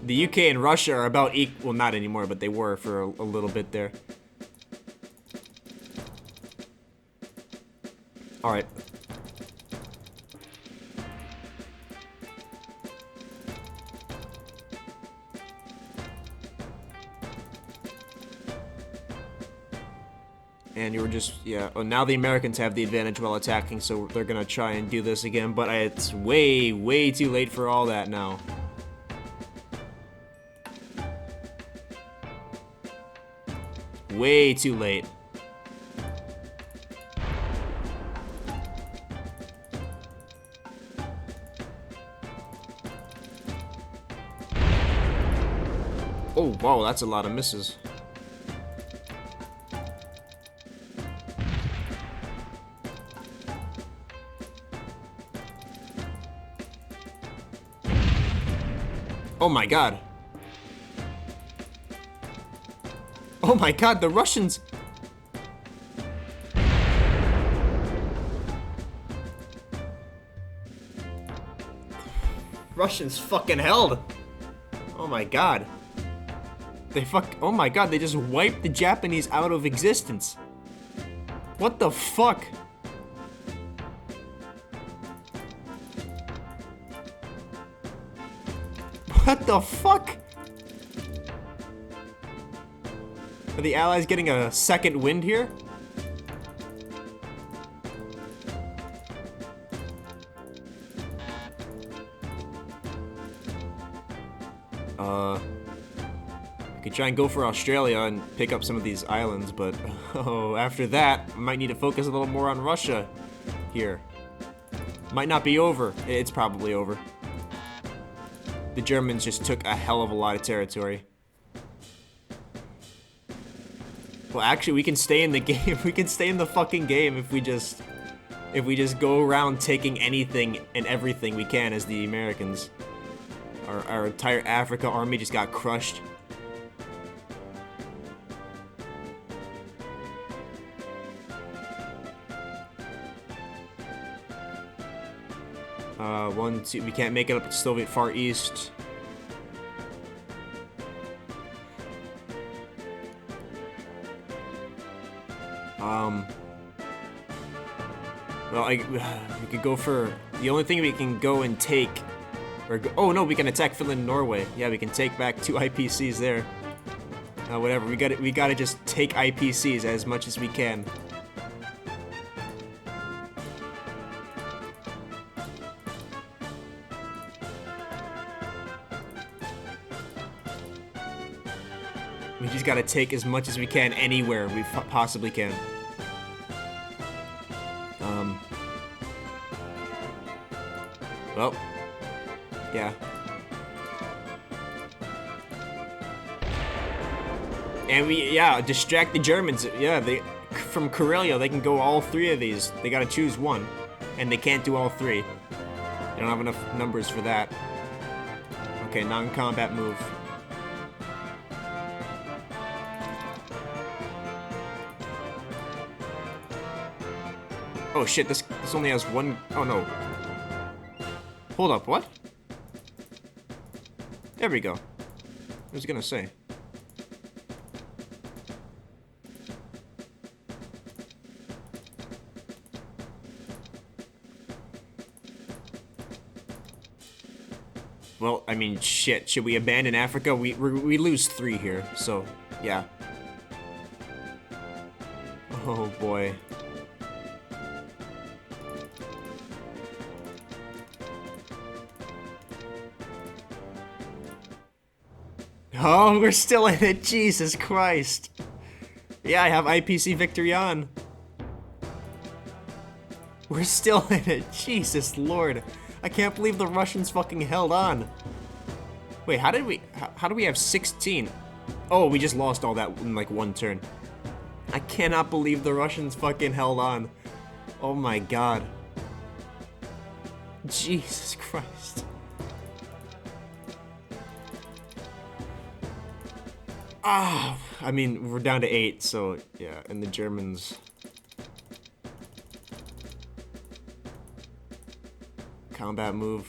The UK and Russia are about equal. Well, not anymore, but they were for a little bit there. Alright. And you were just, yeah. Oh, now the Americans have the advantage while attacking, so they're gonna try and do this again, but it's way, way too late for all that now. Way too late. Oh, wow, that's a lot of misses. Oh my god. Oh my god, the Russians! Russians fucking held! Oh my god. Oh my god, they just wiped the Japanese out of existence. What the fuck? What the fuck? Are the Allies getting a second wind here? We could try and go for Australia and pick up some of these islands, but oh, after that, we might need to focus a little more on Russia here. Might not be over. It's probably over. The Germans just took a hell of a lot of territory. Well, actually, we can stay in the game. We can stay in the fucking game if we just go around taking anything and everything we can as the Americans. Our entire Africa army just got crushed. One, two, we can't make it up to Soviet Far East. Well, we could go for, the only thing we can go and take, oh no, we can attack Finland and Norway. Yeah, we can take back 2 IPCs there. Whatever, we gotta just take IPCs as much as we can. We just gotta take as much as we can anywhere we possibly can. Well, yeah. And distract the Germans. Yeah, from Karelia, they can go all 3 of these. They gotta choose one, and they can't do all 3. They don't have enough numbers for that. Okay, non-combat move. Oh shit, this only has one. Oh no. Hold up, what? There we go. I was gonna say. Well, I mean, shit. Should we abandon Africa? We lose 3 here, so yeah. Oh boy. Oh, we're still in it. Jesus Christ. Yeah, I have IPC victory on. We're still in it. Jesus Lord. I can't believe the Russians fucking held on. Wait, how do we have 16? Oh, we just lost all that in like 1 turn. I cannot believe the Russians fucking held on. Oh my god. Jesus Christ. Ah, I mean, we're down to 8, so yeah, and the Germans. Combat move.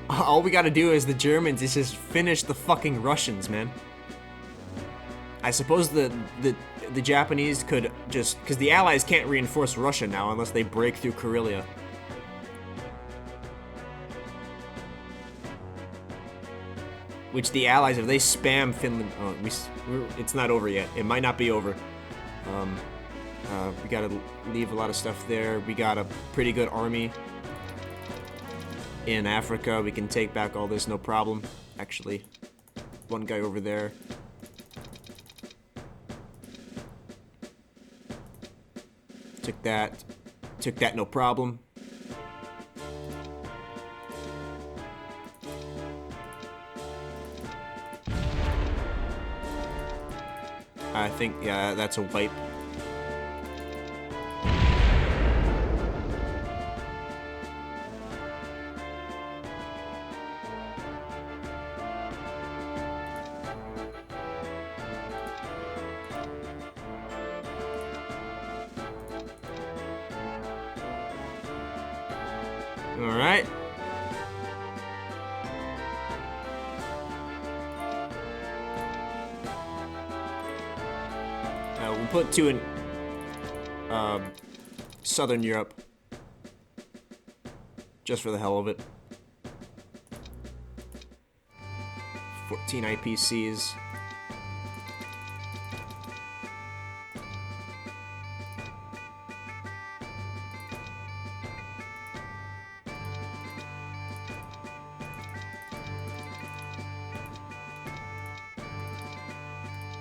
All we gotta do as the Germans is just finish the fucking Russians, man. I suppose the Japanese could just, because the Allies can't reinforce Russia now unless they break through Karelia. Which the Allies, if they spam Finland, oh, it's not over yet. It might not be over. We gotta leave a lot of stuff there. We got a pretty good army in Africa. We can take back all this, no problem. Actually, one guy over there. Took that, no problem. I think, yeah, that's a wipe. Alright. We'll put 2 in... Southern Europe. Just for the hell of it. 14 IPCs.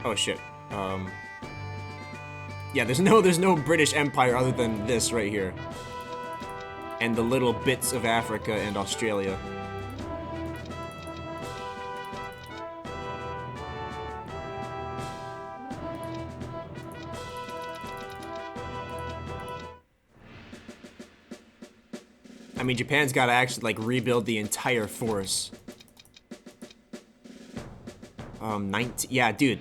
Oh shit. Yeah, there's no British Empire other than this right here. And the little bits of Africa and Australia. I mean, Japan's gotta actually, like, rebuild the entire force. 19, yeah, dude.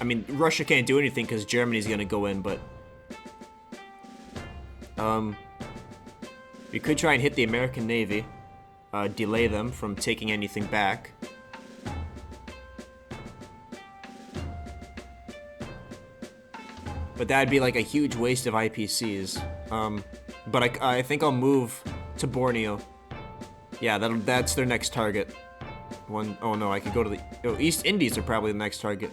I mean, Russia can't do anything because Germany's gonna go in, but... we could try and hit the American Navy. Delay them from taking anything back. But that'd be like a huge waste of IPCs. But I think I'll move to Borneo. Yeah, that's their next target. Oh no, I could go to the... Oh, East Indies are probably the next target.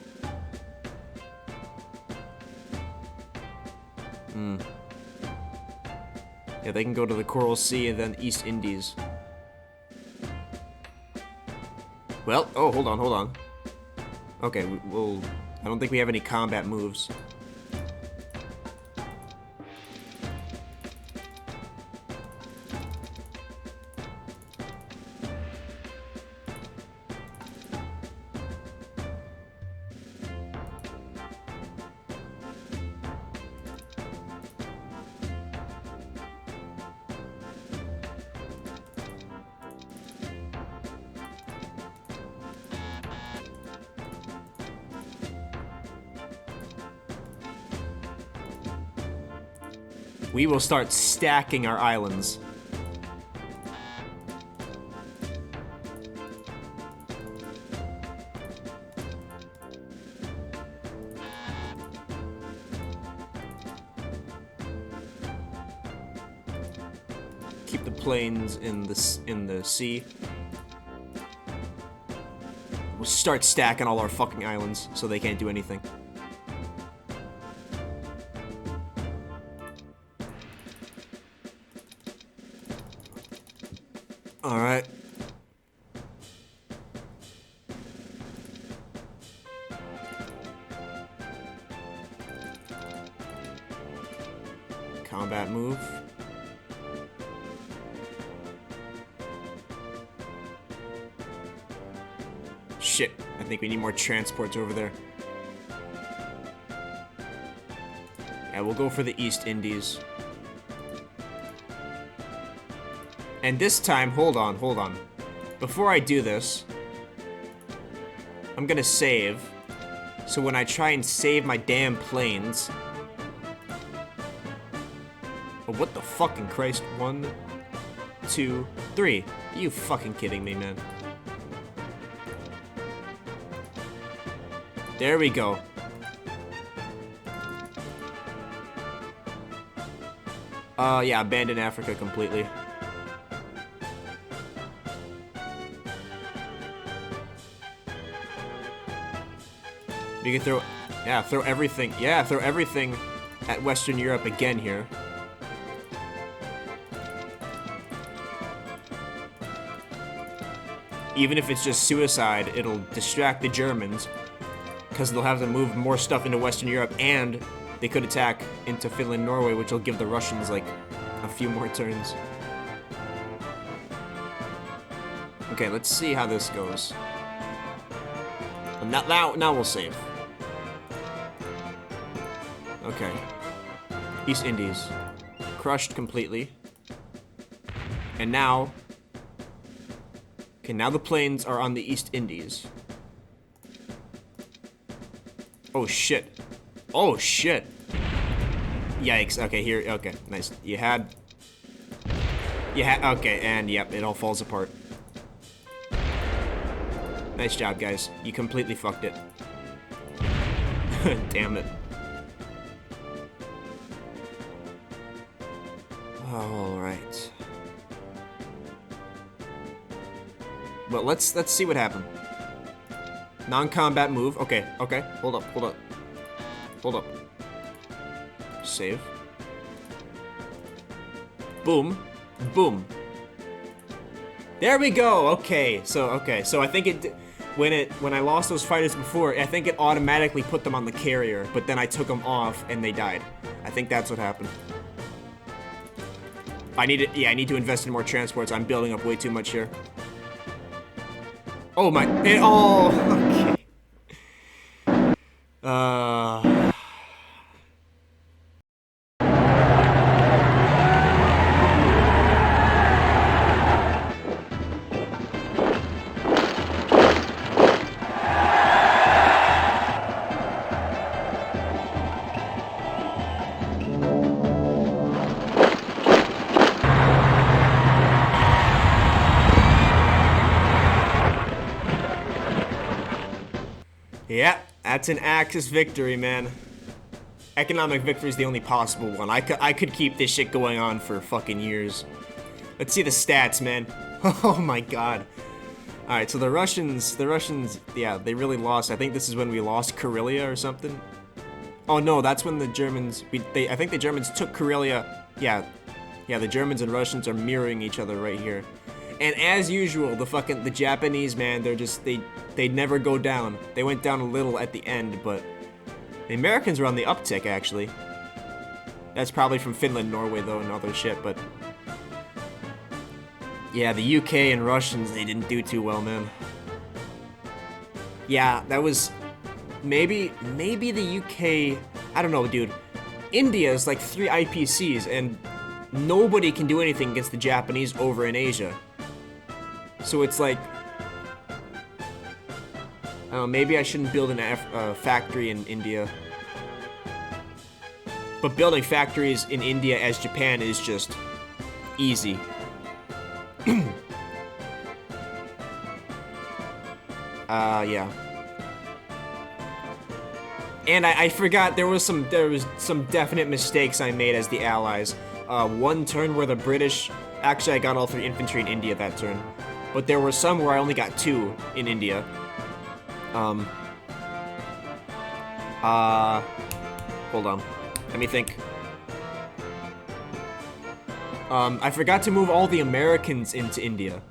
Yeah, they can go to the Coral Sea and then East Indies. Well, oh, hold on. Okay, I don't think we have any combat moves. We will start stacking our islands. Keep the planes in the sea. We'll start stacking all our fucking islands so they can't do anything. Alright. Combat move. Shit, I think we need more transports over there. Yeah, we'll go for the East Indies. And this time, hold on. Before I do this, I'm gonna save. So when I try and save my damn planes... Oh, what the fucking Christ? 1, 2, 3. Are you fucking kidding me, man? There we go. Yeah, abandon Africa completely. You can throw everything at Western Europe again here. Even if it's just suicide, it'll distract the Germans, because they'll have to move more stuff into Western Europe, and they could attack into Finland, Norway, which will give the Russians, like, a few more turns. Okay, let's see how this goes. Now we'll save. Okay. East Indies. Crushed completely. And now... Okay, now the planes are on the East Indies. Oh, shit. Oh, shit. Yikes. Okay, here. Okay, nice. You had... Okay, and yep, it all falls apart. Nice job, guys. You completely fucked it. Damn it. All right. But let's see what happened. Non-combat move. Okay, okay. Hold up, hold up. Hold up. Save. Boom. Boom. There we go. Okay. So I think it when I lost those fighters before, I think it automatically put them on the carrier, but then I took them off and they died. I think that's what happened. I need to invest in more transports. I'm building up way too much here. Oh my, okay. Yeah, that's an Axis victory, man. Economic victory is the only possible one. I could keep this shit going on for fucking years. Let's see the stats, man. Oh my god. Alright, so the Russians, yeah, they really lost. I think this is when we lost Karelia or something. Oh no, that's when the Germans, I think the Germans took Karelia. Yeah, the Germans and Russians are mirroring each other right here. And as usual, the Japanese, man, they never go down. They went down a little at the end, but the Americans were on the uptick, actually. That's probably from Finland, Norway, though, and other shit, but yeah, the UK and Russians, they didn't do too well, man. Yeah, that was maybe the UK, I don't know, dude. India is like 3 IPCs, and nobody can do anything against the Japanese over in Asia. So it's like, I don't know, maybe I shouldn't build a factory in India. But building factories in India as Japan is just easy. Yeah. And I forgot there was some definite mistakes I made as the Allies. One turn where the British, actually I got all 3 infantry in India that turn. But there were some where I only got 2 in India. Hold on. Let me think. I forgot to move all the Americans into India.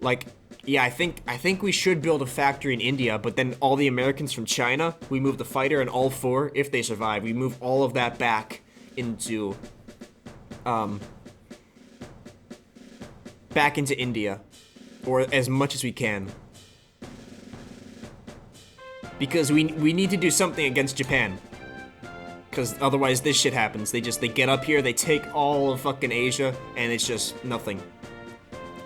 Like, yeah, I think we should build a factory in India, but then all the Americans from China, we move the fighter and all 4, if they survive, we move all of that back into, back into India. Or as much as we can. Because we need to do something against Japan. Because otherwise this shit happens. They get up here, they take all of fucking Asia, and it's just nothing.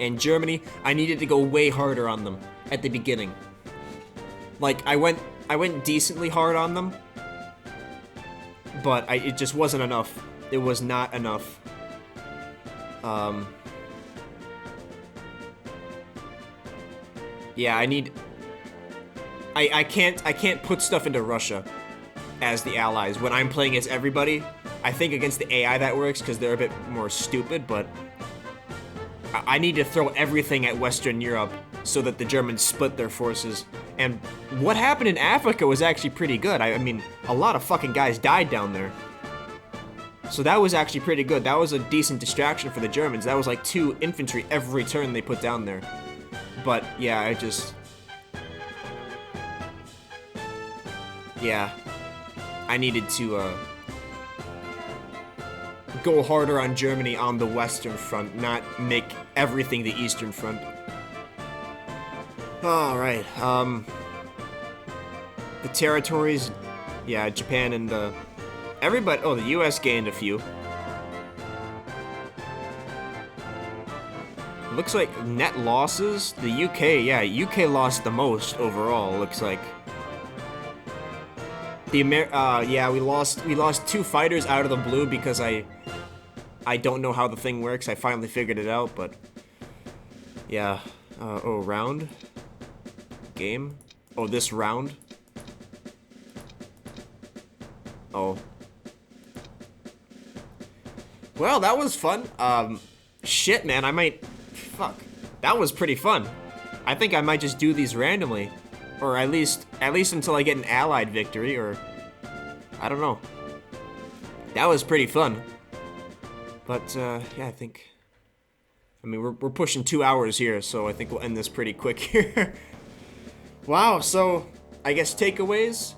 And Germany, I needed to go way harder on them at the beginning. Like, I went decently hard on them. But it just wasn't enough. It was not enough. Yeah, I can't put stuff into Russia as the allies when I'm playing as everybody. I think against the AI that works because they're a bit more stupid, but I need to throw everything at Western Europe so that the Germans split their forces. And what happened in Africa was actually pretty good. I mean, a lot of fucking guys died down there. So that was actually pretty good. That was a decent distraction for the Germans. That was like 2 infantry every turn they put down there. But yeah, yeah, I needed to go harder on Germany on the Western Front, not make everything the Eastern Front. Alright, the territories, yeah, Japan and everybody, oh, the US gained a few. Looks like net losses, the UK, yeah, UK lost the most overall, looks like. Yeah, we lost 2 fighters out of the blue because I don't know how the thing works. I finally figured it out, but yeah. Oh, round? Game? Oh, this round? Oh. Well, that was fun. Shit, man, I might... Fuck. That was pretty fun. I think I might just do these randomly. Or at least until I get an allied victory, or... I don't know. That was pretty fun. But, yeah, I think... I mean, we're pushing 2 hours here, so I think we'll end this pretty quick here. Wow, so... I guess takeaways?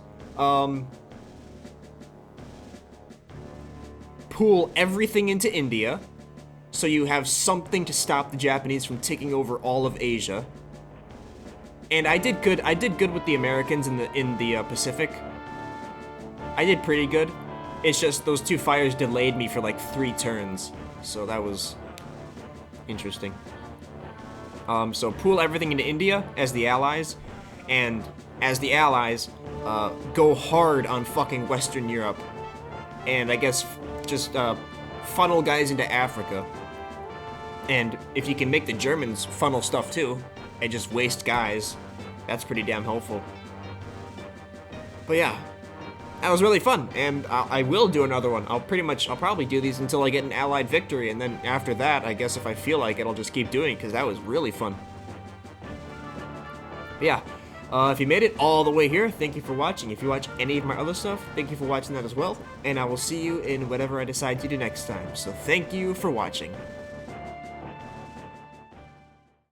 Pool everything into India, so you have something to stop the Japanese from taking over all of Asia. And I did good with the Americans in the Pacific. I did pretty good. It's just those 2 fires delayed me for like 3 turns, so that was interesting. So pool everything into India as the allies, and as the allies, go hard on fucking Western Europe, and I guess just funnel guys into Africa. And if you can make the Germans funnel stuff too, and just waste guys, that's pretty damn helpful. But yeah, that was really fun, and I will do another one. I'll probably do these until I get an allied victory, and then after that, I guess if I feel like it, I'll just keep doing it, because that was really fun. But yeah. If you made it all the way here, thank you for watching. If you watch any of my other stuff, thank you for watching that as well. And I will see you in whatever I decide to do next time. So thank you for watching.